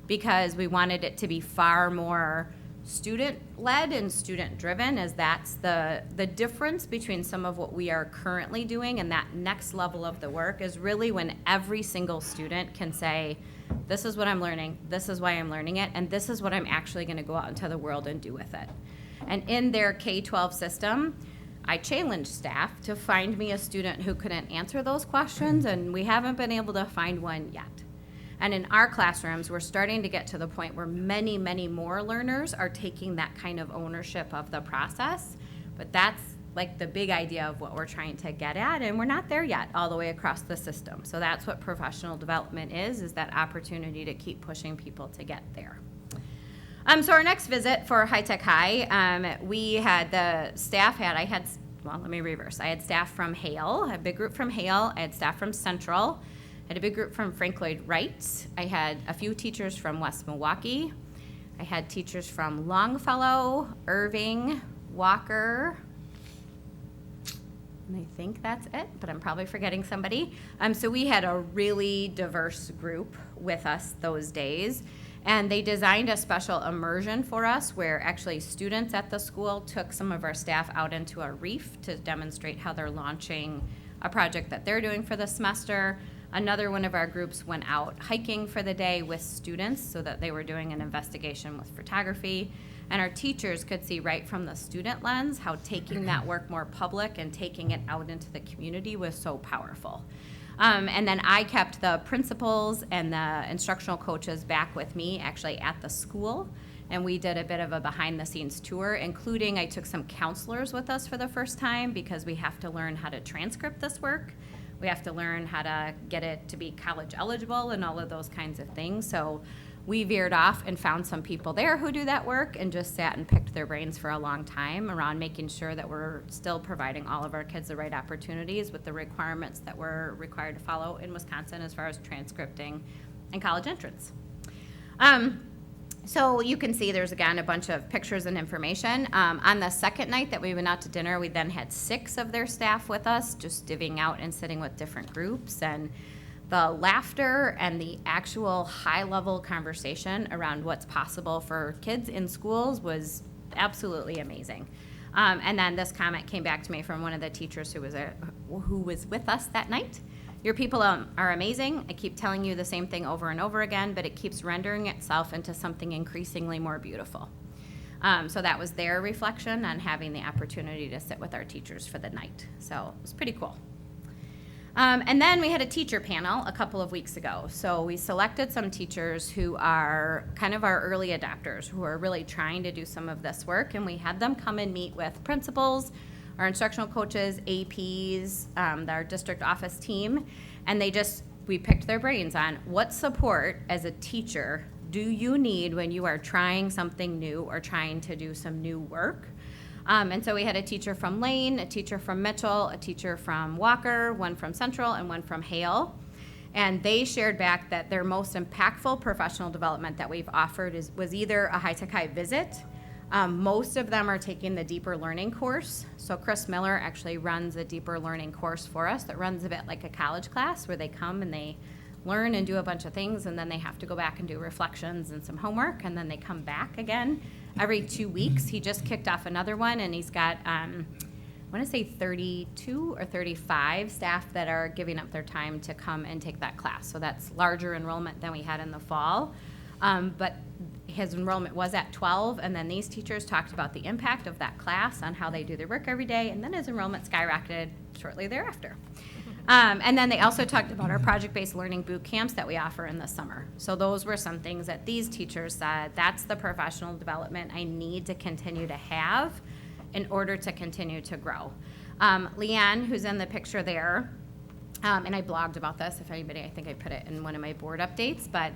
because we wanted it to be far more student-led and student-driven, as that's the difference between some of what we are currently doing and that next level of the work is really when every single student can say, this is what I'm learning, this is why I'm learning it, and this is what I'm actually going to go out into the world and do with it. And in their K-12 system, I challenged staff to find me a student who couldn't answer those questions, and we haven't been able to find one yet. And in our classrooms, we're starting to get to the point where many, many more learners are taking that kind of ownership of the process. But that's like the big idea of what we're trying to get at, and we're not there yet all the way across the system. So that's what professional development is that opportunity to keep pushing people to get there. So our next visit for High Tech High, we had the staff I had staff from Hale, a big group from Hale, I had staff from Central, I had a big group from Frank Lloyd Wright. I had a few teachers from West Milwaukee. I had teachers from Longfellow, Irving, Walker, and I think that's it, but I'm probably forgetting somebody. So we had a really diverse group with us those days, and they designed a special immersion for us where actually students at the school took some of our staff out into a reef to demonstrate how they're launching a project that they're doing for the semester. Another one of our groups went out hiking for the day with students so that they were doing an investigation with photography. And our teachers could see right from the student lens how taking that work more public and taking it out into the community was so powerful. And then I kept the principals and the instructional coaches back with me actually at the school. And we did a bit of a behind the scenes tour, including I took some counselors with us for the first time because we have to learn how to transcript this work. We have to learn how to get it to be college eligible and all of those kinds of things. So we veered off and found some people there who do that work and just sat and picked their brains for a long time around making sure that we're still providing all of our kids the right opportunities with the requirements that we're required to follow in Wisconsin as far as transcripting and college entrance. So you can see there's, again, a bunch of pictures and information. On the second night that we went out to dinner, we then had 6 of their staff with us, just divvying out and sitting with different groups. And the laughter and the actual high-level conversation around what's possible for kids in schools was absolutely amazing. And then this comment came back to me from one of the teachers who was with us that night. Your people are amazing. I keep telling you the same thing over and over again, but it keeps rendering itself into something increasingly more beautiful. So that was their reflection on having the opportunity to sit with our teachers for the night. So it was pretty cool. And then we had a teacher panel a couple of weeks ago. So we selected some teachers who are kind of our early adopters, who are really trying to do some of this work. And we had them come and meet with principals, our instructional coaches, APs, our district office team. And we picked their brains on what support as a teacher do you need when you are trying something new or trying to do some new work. And so we had a teacher from Lane, a teacher from Mitchell, a teacher from Walker, one from Central, and one from Hale. And they shared back that their most impactful professional development that we've offered was either a high-tech high visit. Most of them are taking the deeper learning course. So Chris Miller actually runs a deeper learning course for us that runs a bit like a college class where they come and they learn and do a bunch of things, and then they have to go back and do reflections and some homework, and then they come back again every 2 weeks. He just kicked off another one, and he's got, I want to say 32 or 35 staff that are giving up their time to come and take that class. So that's larger enrollment than we had in the fall. But his enrollment was at 12, and then these teachers talked about the impact of that class on how they do their work every day, and then his enrollment skyrocketed shortly thereafter. And then they also talked about our project-based learning boot camps that we offer in the summer. So those were some things that these teachers said, that's the professional development I need to continue to have in order to continue to grow. Leanne, who's in the picture there, and I blogged about this, if anybody, I think I put it in one of my board updates, but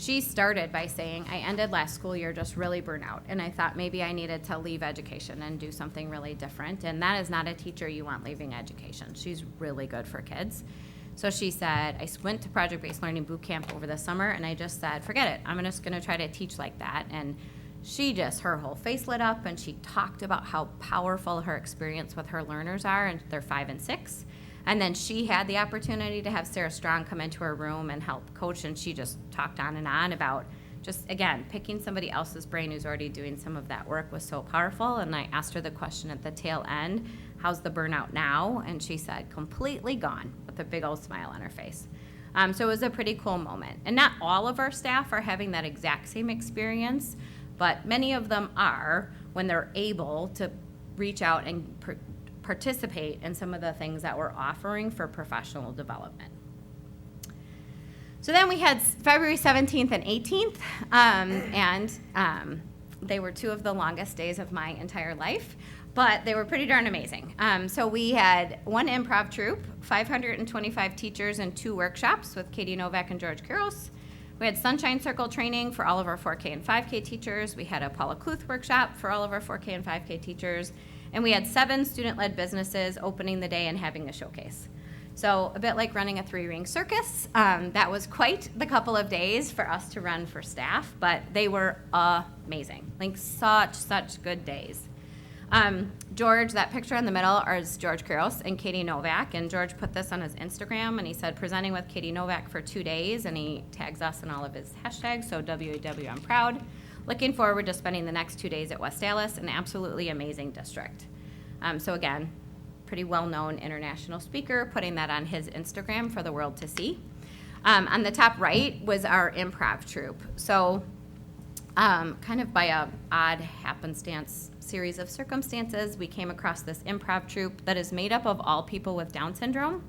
she started by saying, I ended last school year just really burnt out, and I thought maybe I needed to leave education and do something really different, and that is not a teacher you want leaving education. She's really good for kids. So she said, I went to project-based learning boot camp over the summer, and I just said, forget it, I'm just gonna try to teach like that. And her whole face lit up, and she talked about how powerful her experience with her learners are, and they're 5 and 6. And then she had the opportunity to have Sarah Strong come into her room and help coach, and she just talked on and on about just, again, picking somebody else's brain who's already doing some of that work was so powerful. And I asked her the question at the tail end, how's the burnout now? And she said, completely gone, with a big old smile on her face. So it was a pretty cool moment. And not all of our staff are having that exact same experience, but many of them are when they're able to reach out and participate in some of the things that we're offering for professional development. So then we had February 17th and 18th, and they were 2 of the longest days of my entire life, but they were pretty darn amazing. So we had 1 improv troupe, 525 teachers, and 2 workshops with Katie Novak and George Kuros. We had Sunshine Circle training for all of our 4K and 5K teachers. We had a Paula Kluth workshop for all of our 4K and 5K teachers. And we had 7 student-led businesses opening the day and having a showcase. So a bit like running a 3-ring circus. That was quite the couple of days for us to run for staff, but they were amazing. Like such good days. George, that picture in the middle is George Kuros and Katie Novak, and George put this on his Instagram, and he said, presenting with Katie Novak for 2 days, and he tags us in all of his hashtags, so WAW, I'm proud. Looking forward to spending the next 2 days at West Allis, an absolutely amazing district. So again, pretty well-known international speaker, putting that on his Instagram for the world to see. On the top right was our improv troupe. So kind of by a odd happenstance series of circumstances, we came across this improv troupe that is made up of all people with Down syndrome.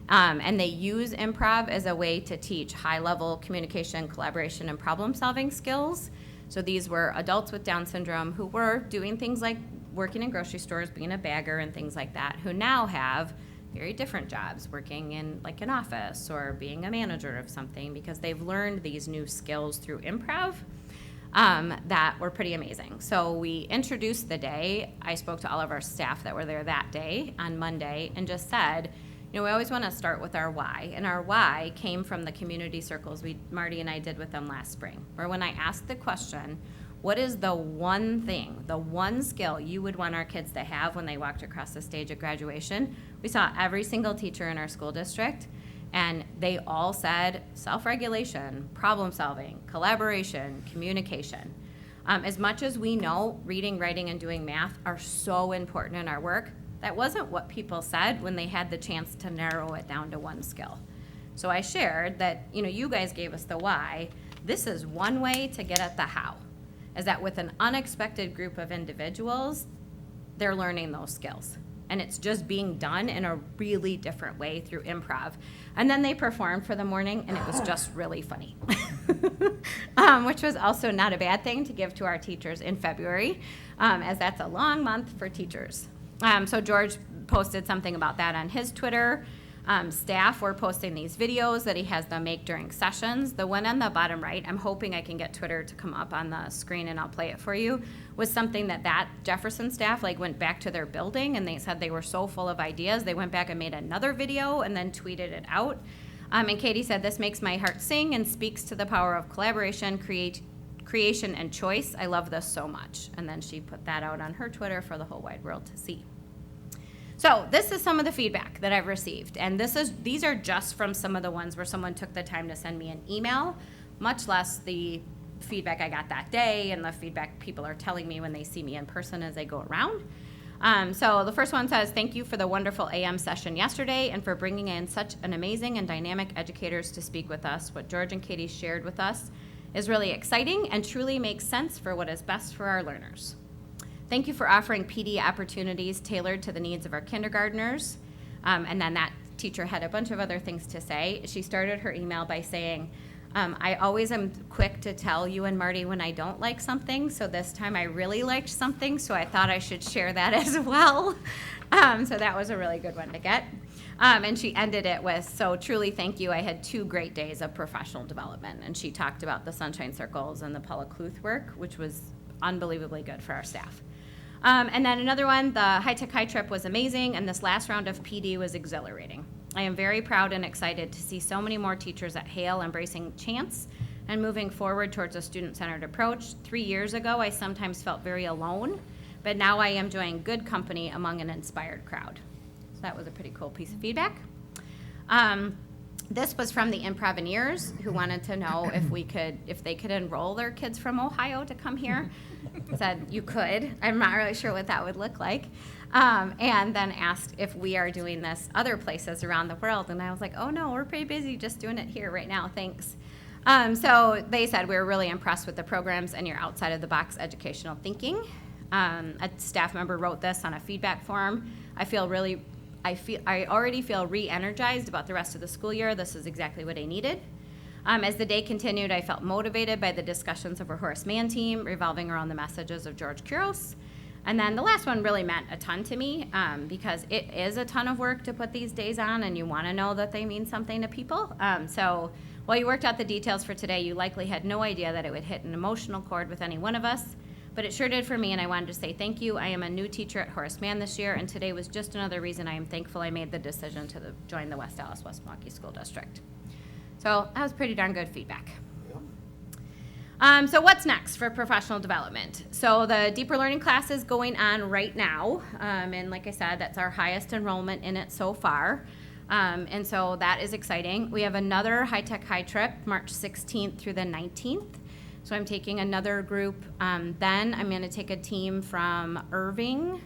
And they use improv as a way to teach high-level communication, collaboration, and problem-solving skills. So these were adults with Down syndrome who were doing things like working in grocery stores, being a bagger, and things like that, who now have very different jobs, working in like an office or being a manager of something, because they've learned these new skills through improv that were pretty amazing. So we introduced the day. I spoke to all of our staff that were there that day on Monday and just said, you know, we always want to start with our why, and our why came from the community circles Marty and I did with them last spring, where when I asked the question, what is the one thing, the one skill you would want our kids to have when they walked across the stage at graduation? We saw every single teacher in our school district, and they all said self-regulation, problem solving, collaboration, communication. As much as we know reading, writing, and doing math are so important in our work, that wasn't what people said when they had the chance to narrow it down to one skill. So I shared that, you know, you guys gave us the why. This is one way to get at the how, is that with an unexpected group of individuals, they're learning those skills. And it's just being done in a really different way through improv. And then they performed for the morning, and it was just really funny, which was also not a bad thing to give to our teachers in February, as that's a long month for teachers. So George posted something about that on his Twitter. Staff were posting these videos that he has them make during sessions. The one on the bottom right, I'm hoping I can get Twitter to come up on the screen and I'll play it for you, was something that Jefferson staff went back to their building, and they said they were so full of ideas. They went back and made another video and then tweeted it out. And Katie said, this makes my heart sing and speaks to the power of collaboration, creation, and choice. I love this so much. And then she put that out on her Twitter for the whole wide world to see. So this is some of the feedback that I've received, and these are just from some of the ones where someone took the time to send me an email, much less the feedback I got that day and the feedback people are telling me when they see me in person as they go around. So the first one says, thank you for the wonderful AM session yesterday and for bringing in such an amazing and dynamic educators to speak with us. What George and Katie shared with us is really exciting and truly makes sense for what is best for our learners. Thank you for offering PD opportunities tailored to the needs of our kindergartners. And then that teacher had a bunch of other things to say. She started her email by saying, I always am quick to tell you and Marty when I don't like something, so this time I really liked something, so I thought I should share that as well. So that was a really good one to get. And she ended it with, so truly thank you. I had 2 great days of professional development. And she talked about the Sunshine Circles and the Paula Kluth work, which was unbelievably good for our staff. And then another one, the high-tech high trip was amazing, and this last round of PD was exhilarating. I am very proud and excited to see so many more teachers at Hale embracing chance and moving forward towards a student-centered approach. 3 years ago, I sometimes felt very alone, but now I am enjoying good company among an inspired crowd. So that was a pretty cool piece of feedback. This was from the Improvineers, who wanted to know if they could enroll their kids from Ohio to come here. Said you could. I'm not really sure what that would look like. And then asked if we are doing this other places around the world. And I was like, oh no, we're pretty busy just doing it here right now, thanks. So they said, we're really impressed with the programs and your outside of the box educational thinking. A staff member wrote this on a feedback form. I already feel re-energized about the rest of the school year. This is exactly what I needed. As the day continued, I felt motivated by the discussions of our Horace Mann team revolving around the messages of George Kuros. And then the last one really meant a ton to me because it is a ton of work to put these days on, and you want to know that they mean something to people. So while you worked out the details for today, you likely had no idea that it would hit an emotional chord with any one of us. But it sure did for me, and I wanted to say thank you. I am a new teacher at Horace Mann this year, and today was just another reason I am thankful I made the decision to join the West Dallas West Milwaukee School District. So that was pretty darn good feedback. So what's next for professional development? So the deeper learning class is going on right now, and like I said, that's our highest enrollment in it so far. And so that is exciting. We have another high-tech high trip, March 16th through the 19th. So I'm taking another group. Then I'm going to take a team from Irving.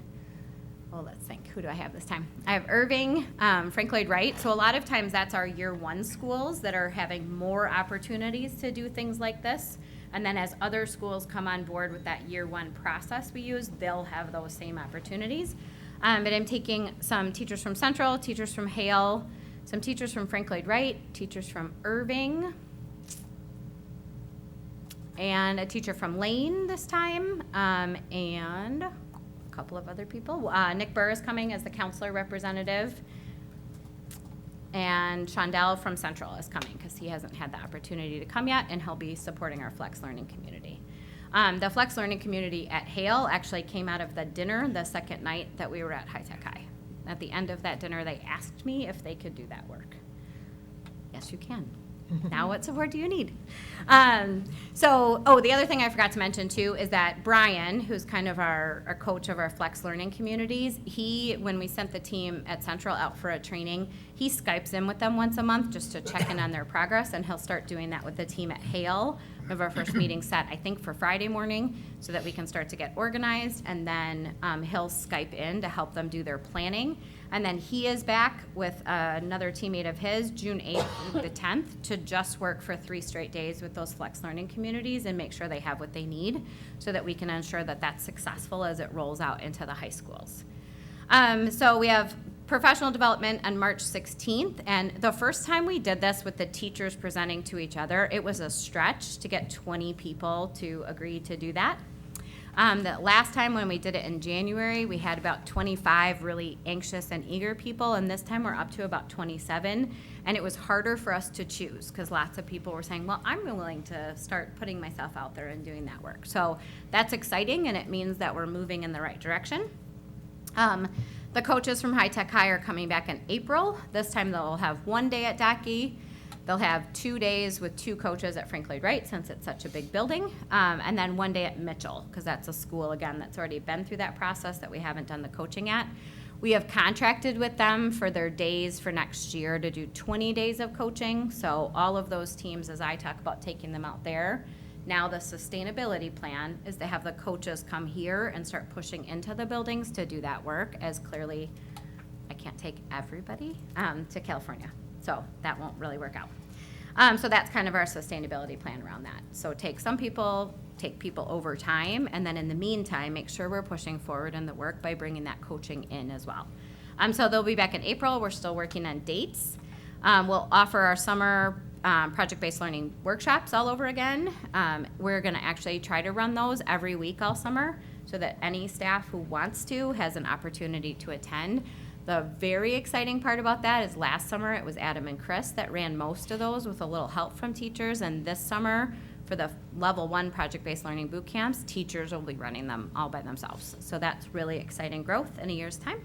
Oh, let's think. Who do I have this time? I have Irving, Frank Lloyd Wright. So a lot of times that's our year 1 schools that are having more opportunities to do things like this. And then as other schools come on board with that year one process we use, they'll have those same opportunities. But I'm taking some teachers from Central, teachers from Hale, some teachers from Frank Lloyd Wright, teachers from Irving, and a teacher from Lane this time, and a couple of other people. Nick Burr is coming as the counselor representative, and Shondell from Central is coming because he hasn't had the opportunity to come yet, and he'll be supporting our Flex Learning community. The Flex Learning community at Hale actually came out of the dinner the second night that we were at High Tech High. At the end of that dinner, they asked me if they could do that work. Yes, you can. Now what support do you need? The other thing I forgot to mention too is that Brian, who's kind of our coach of our Flex Learning communities, when we sent the team at Central out for a training, he Skypes in with them once a month just to check in on their progress, and he'll start doing that with the team at Hale. We have our first meeting set, I think, for Friday morning so that we can start to get organized, and then he'll Skype in to help them do their planning. And then he is back with another teammate of his, June 8th through the 10th, to just work for 3 straight days with those Flex Learning communities and make sure they have what they need so that we can ensure that that's successful as it rolls out into the high schools. So we have professional development on March 16th, and the first time we did this with the teachers presenting to each other, it was a stretch to get 20 people to agree to do that. The last time when we did it in January, we had about 25 really anxious and eager people, and this time we're up to about 27, and it was harder for us to choose because lots of people were saying, well, I'm willing to start putting myself out there and doing that work. So that's exciting, and it means that we're moving in the right direction. The coaches from High Tech High are coming back in April. This time they'll have 1 day at Dockey. They'll have 2 days with 2 coaches at Frank Lloyd Wright since it's such a big building, and then 1 day at Mitchell because that's a school, again, that's already been through that process that we haven't done the coaching at. We have contracted with them for their days for next year to do 20 days of coaching, so all of those teams, as I talk about taking them out there, now the sustainability plan is to have the coaches come here and start pushing into the buildings to do that work, as clearly I can't take everybody to California. So that won't really work out. So that's kind of our sustainability plan around that. So take people over time, and then in the meantime, make sure we're pushing forward in the work by bringing that coaching in as well. So they'll be back in April. We're still working on dates. We'll offer our summer project-based learning workshops all over again. We're gonna actually try to run those every week all summer so that any staff who wants to has an opportunity to attend. The very exciting part about that is last summer it was Adam and Chris that ran most of those with a little help from teachers, and this summer for the level 1 project-based learning boot camps, teachers will be running them all by themselves. So that's really exciting growth in a year's time.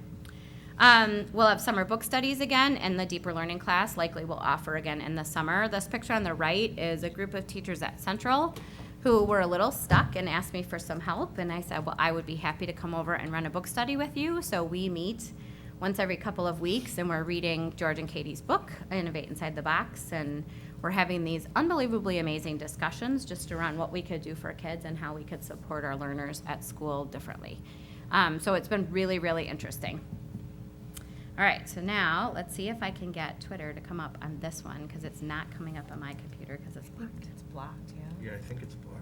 We'll have summer book studies again, and the deeper learning class likely will offer again in the summer. This picture on the right is a group of teachers at Central who were a little stuck and asked me for some help, and I said, well, I would be happy to come over and run a book study with you. So we meet once every couple of weeks, and we're reading George and Katie's book, Innovate Inside the Box, and we're having these unbelievably amazing discussions just around what we could do for kids and how we could support our learners at school differently. So it's been really, really interesting. All right, so now let's see if I can get Twitter to come up on this one because it's not coming up on my computer because it's blocked. It's blocked, yeah. Yeah, I think it's blocked.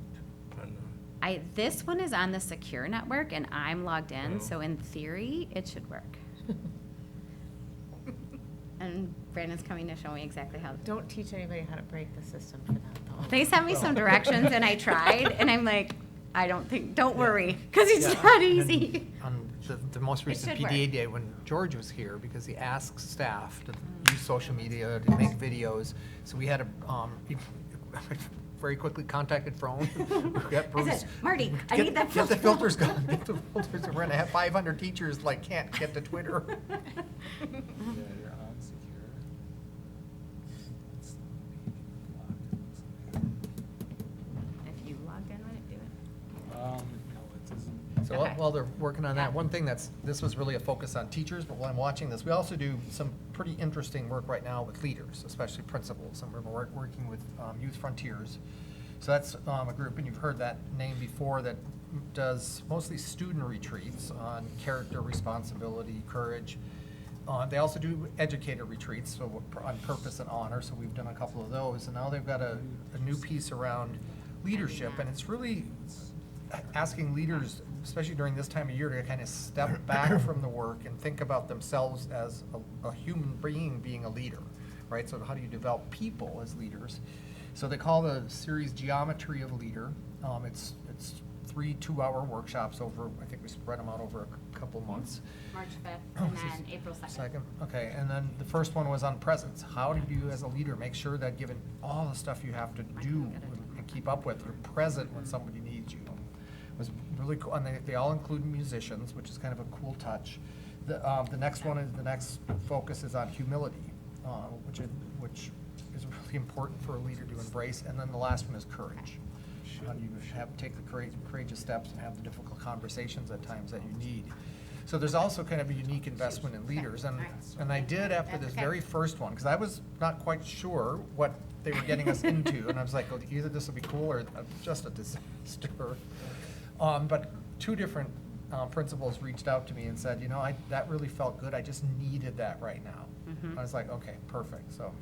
This one is on the secure network and I'm logged in, so in theory it should work. And Brandon's coming to show me exactly how. Don't teach anybody how to break the system for that, though. They sent me some directions and I tried, and I'm like, don't worry, because it's not easy. On the most recent should PDA work. day when George was here, because he asked staff to use social media to make videos, so we had a, very quickly contacted Frone. Got Bruce. I said, Marty, I need that filter. Get the filters gone, get the filters, we're gonna have 500 teachers can't get to Twitter. If you logged in, would it do it? No, it doesn't. So Okay. while they're working on that, Yeah. one thing this was really a focus on teachers, but while I'm watching this, we also do some pretty interesting work right now with leaders, especially principals, and we're working with Youth Frontiers. So that's a group, and you've heard that name before, that does mostly student retreats on character, responsibility, courage. They also do educator retreats, so on purpose and honor, so we've done a couple of those, and now they've got a new piece around leadership, and it's really asking leaders, especially during this time of year, to kind of step back from the work and think about themselves as a human being a leader, right? So how do you develop people as leaders? So they call the series Geometry of Leader. It's 3 2-hour workshops over, I think we spread them out over a couple months. March 5th and then April 2nd. Okay, and then the first one was on presence. How do you, as a leader, make sure that given all the stuff you have to do and keep up with, you're present when somebody needs you? It was really cool, and they all include musicians, which is kind of a cool touch. The next one is, the next focus is on humility, which is really important for a leader to embrace. And then the last one is courage. How do you take the courageous steps and have the difficult conversations at times that you need? So there's also kind of a unique investment in leaders. And I did after this very first one, because I was not quite sure what they were getting us into. And I was like, oh, either this will be cool or just a disaster. But 2 different principals reached out to me and said, that really felt good. I just needed that right now. I was like, okay, perfect. So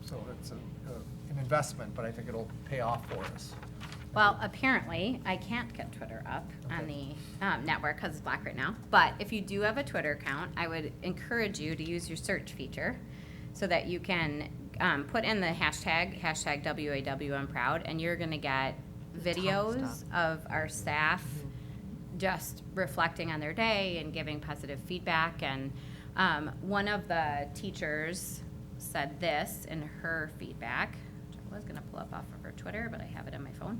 it's an investment, but I think it'll pay off for us. Well, apparently, I can't get Twitter up on the network because it's black right now. But if you do have a Twitter account, I would encourage you to use your search feature so that you can put in the hashtag WAWM proud, and you're going to get videos of our staff just reflecting on their day and giving positive feedback. And one of the teachers said this in her feedback, which I was going to pull up off of her Twitter, but I have it on my phone.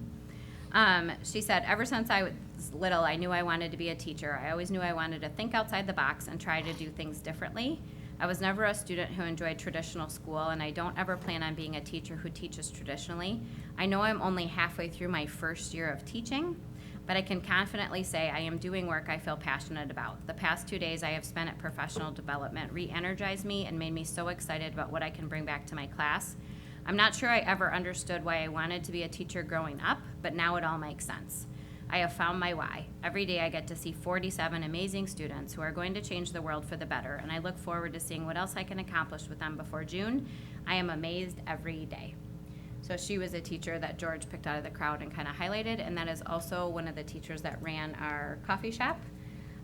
She said, ever since I was little, I knew I wanted to be a teacher. I always knew I wanted to think outside the box and try to do things differently. I was never a student who enjoyed traditional school, and I don't ever plan on being a teacher who teaches traditionally. I know I'm only halfway through my first year of teaching, but I can confidently say I am doing work I feel passionate about. The past 2 days I have spent at professional development re-energized me and made me so excited about what I can bring back to my class. I'm not sure I ever understood why I wanted to be a teacher growing up, but now it all makes sense. I have found my why. Every day I get to see 47 amazing students who are going to change the world for the better, and I look forward to seeing what else I can accomplish with them before June. I am amazed every day. So she was a teacher that George picked out of the crowd and kind of highlighted, and that is also one of the teachers that ran our coffee shop.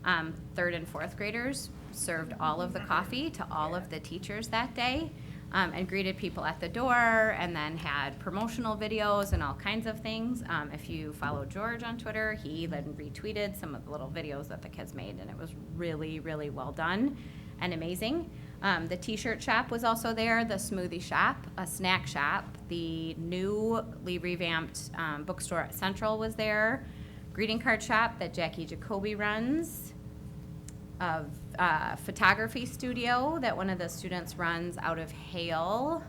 3rd and 4th graders served all of the coffee to all of the teachers that day. And greeted people at the door, and then had promotional videos and all kinds of things. If you follow George on Twitter, he then retweeted some of the little videos that the kids made, and it was really, really well done and amazing. The t-shirt shop was also there, the smoothie shop, a snack shop, the newly revamped bookstore at Central was there, greeting card shop that Jackie Jacoby runs, a photography studio that one of the students runs out of Hale.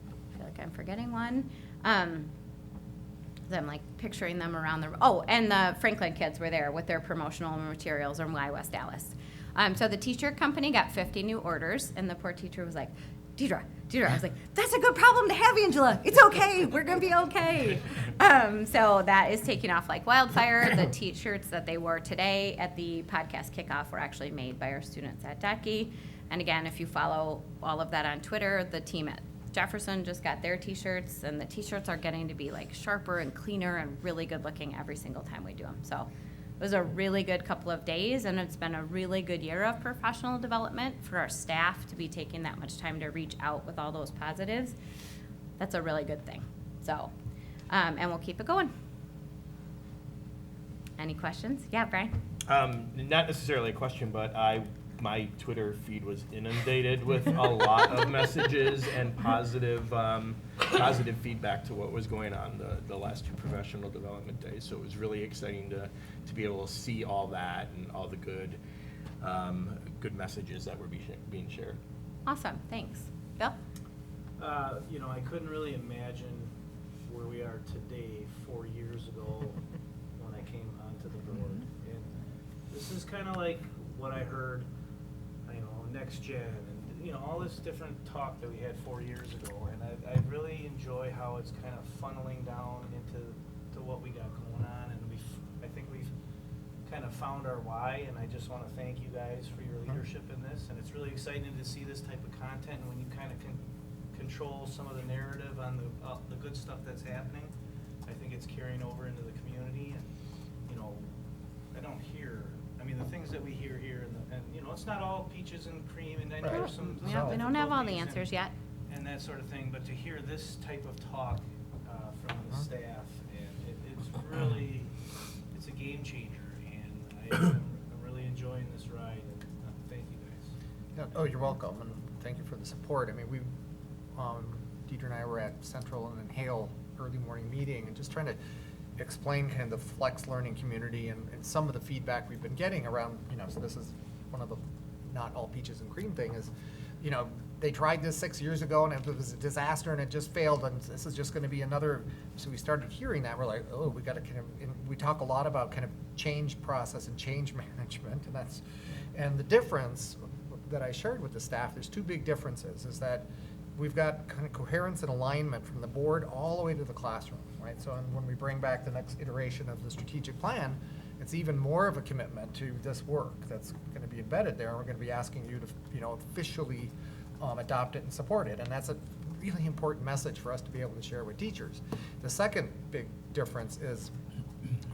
I feel like I'm forgetting one. I'm like picturing them around and the Franklin kids were there with their promotional materials from Y West Dallas. So the t-shirt company got 50 new orders, and the poor teacher was like, Deidre, I was like, that's a good problem to have, Angela. It's okay. We're going to be okay. So that is taking off like wildfire. The t-shirts that they wore today at the podcast kickoff were actually made by our students at Decky. And again, if you follow all of that on Twitter, the team at Jefferson just got their t-shirts, and the t-shirts are getting to be like sharper and cleaner and really good looking every single time we do them. So it was a really good couple of days, and it's been a really good year of professional development for our staff to be taking that much time to reach out with all those positives. That's a really good thing. So, and we'll keep it going. Any questions? Yeah, Brian? Not necessarily a question, but my Twitter feed was inundated with a lot of messages and positive feedback to what was going on the last 2 professional development days. So it was really exciting to be able to see all that and all the good messages that were being shared. Awesome, thanks. Bill? I couldn't really imagine where we are today 4 years ago when I came onto the board. And this is kind of like what I heard, next gen and all this different talk that we had 4 years ago, and I really enjoy how it's kind of funneling down into what we got going on, and I think we've kind of found our why, and I just want to thank you guys for your leadership in this, and it's really exciting to see this type of content, and when you kind of can control some of the narrative on the good stuff that's happening, I I think it's carrying over into the community, and, you know, I don't hear, I mean, the things that we hear here, and you know, it's not all peaches and cream, and I know there's some. Yeah, we don't have all the difficulties answers yet. and that sort of thing, but to hear this type of talk from the staff, and it's really, it's a game changer, and I'm really enjoying this ride, and thank you guys. Yeah, oh, you're welcome, and thank you for the support. I mean, we, Deidre and I were at Central and then Hale early morning meeting, and just trying to explain kind of the flex learning community and some of the feedback we've been getting around, you know, so this is one of the not all peaches and cream thing is, you know, they tried this 6 years ago and it was a disaster and it just failed, and this is just gonna be another, so we started hearing that, we're like, oh, we gotta kind of, and we talk a lot about kind of change process and change management, and that's, and the difference that I shared with the staff, there's two big differences, is that we've got kind of coherence and alignment from the board all the way to the classroom, right? So when we bring back the next iteration of the strategic plan, it's even more of a commitment to this work that's gonna be embedded there, and we're gonna be asking you to, you know, officially adopt it and support it, and that's a really important message for us to be able to share with teachers. The second big difference is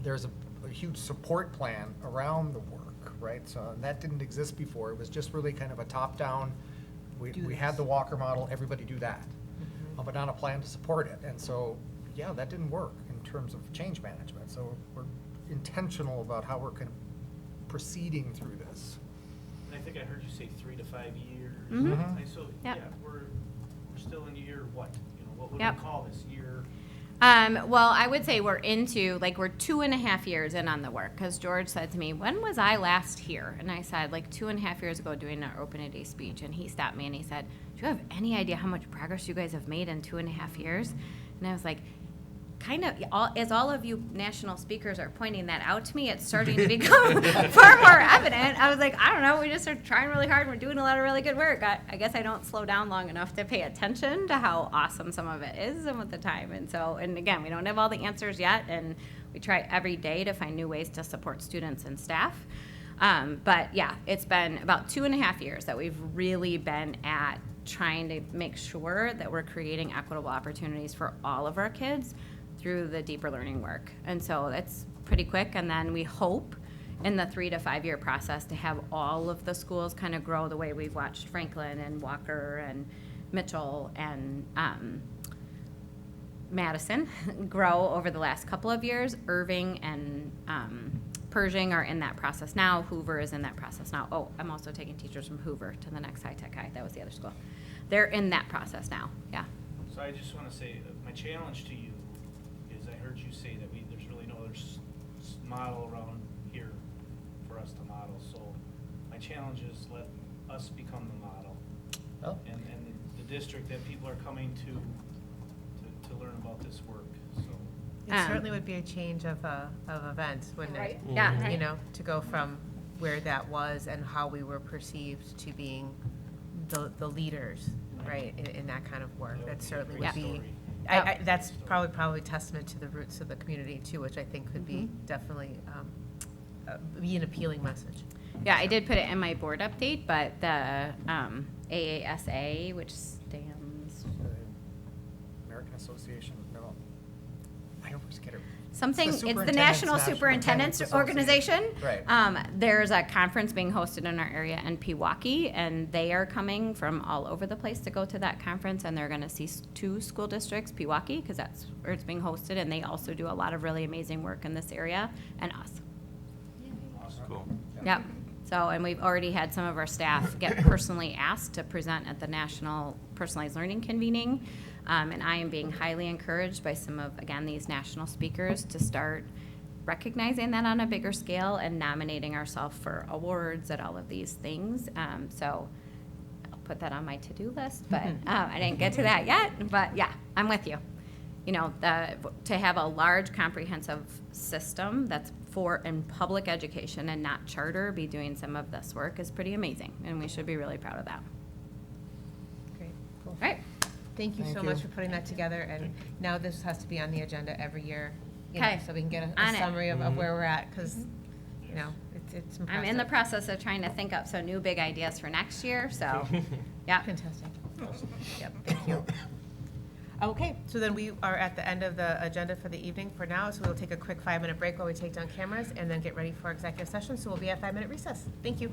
there's a huge support plan around the work, right? So and that didn't exist before. It was just really kind of a top-down, we had the Walker model, everybody do that, but not a plan to support it. And so, yeah, that didn't work in terms of change management. So we're intentional about how we're kind of proceeding through this. And I think I heard you say 3 to 5 years. Mhm. And so, Yep. yeah, we're still in year what? You know, what would Yep. we call this year? Well, I would say we're 2.5 years in on the work, because George said to me, when was I last here? And I said, like 2.5 years ago doing our open day speech, and he stopped me and he said, do you have any idea how much progress you guys have made in 2.5 years? And I was like, kind of, as all of you national speakers are pointing that out to me, it's starting to become far more evident. I was like, I don't know, we just are trying really hard, we're doing a lot of really good work. I guess I don't slow down long enough to pay attention to how awesome some of it is some of the time. And so, and again, we don't have all the answers yet, and we try every day to find new ways to support students and staff. But yeah, it's been about 2.5 years that we've really been at trying to make sure that we're creating equitable opportunities for all of our kids through the deeper learning work. And so that's pretty quick, and then we hope in the 3 to 5 year process to have all of the schools kind of grow the way we've watched Franklin and Walker and Mitchell and Madison grow over the last couple of years. Irving and Pershing are in that process now. Hoover is in that process now. Oh, I'm also taking teachers from Hoover to the next high-tech high. That was the other school. They're in that process now, yeah. So I just want to say, my challenge to you is I heard you say that there's really no other model around here for us to model. So my challenge is let us become the model. Oh. And the district that people are coming to learn about this work, so. It certainly would be a change of events, wouldn't it? Right. Yeah. You know, to go from where that was and how we were perceived to being the leaders, right, in that kind of work. That certainly would be, that's probably testament to the roots of the community too, which I think could be definitely be an appealing message. Yeah, I did put it in my board update, but the AASA, which stands American Association, no, I always get it. something, it's the National Superintendent's Organization. Right. There's a conference being hosted in our area in Pewaukee, and they are coming from all over the place to go to that conference, and they're gonna see 2 school districts, Pewaukee, because that's where it's being hosted, and they also do a lot of really amazing work in this area, and us. Awesome. Cool. Yep. So, and we've already had some of our staff get personally asked to present at the National Personalized Learning Convening. And I am being highly encouraged by some of, again, these national speakers to start recognizing that on a bigger scale and nominating ourselves for awards at all of these things. So I'll put that on my to-do list, but I didn't get to that yet. But yeah, I'm with you. You know, to have a large comprehensive system that's in public education and not charter be doing some of this work is pretty amazing, and we should be really proud of that. Great, cool. All right. Thank you Thank so you. much for putting that together, and now this has to be on the agenda every year, you know, Okay. so we can get On a it. summary of where we're at, because, you know, it's impressive. I'm in the process of trying to think up some new big ideas for next year, so, yeah. Fantastic. Yep, thank you. Okay, so then we are at the end of the agenda for the evening for now, so we'll take a quick 5-minute break while we take down cameras and then get ready for executive session. So we'll be at 5-minute recess. Thank you.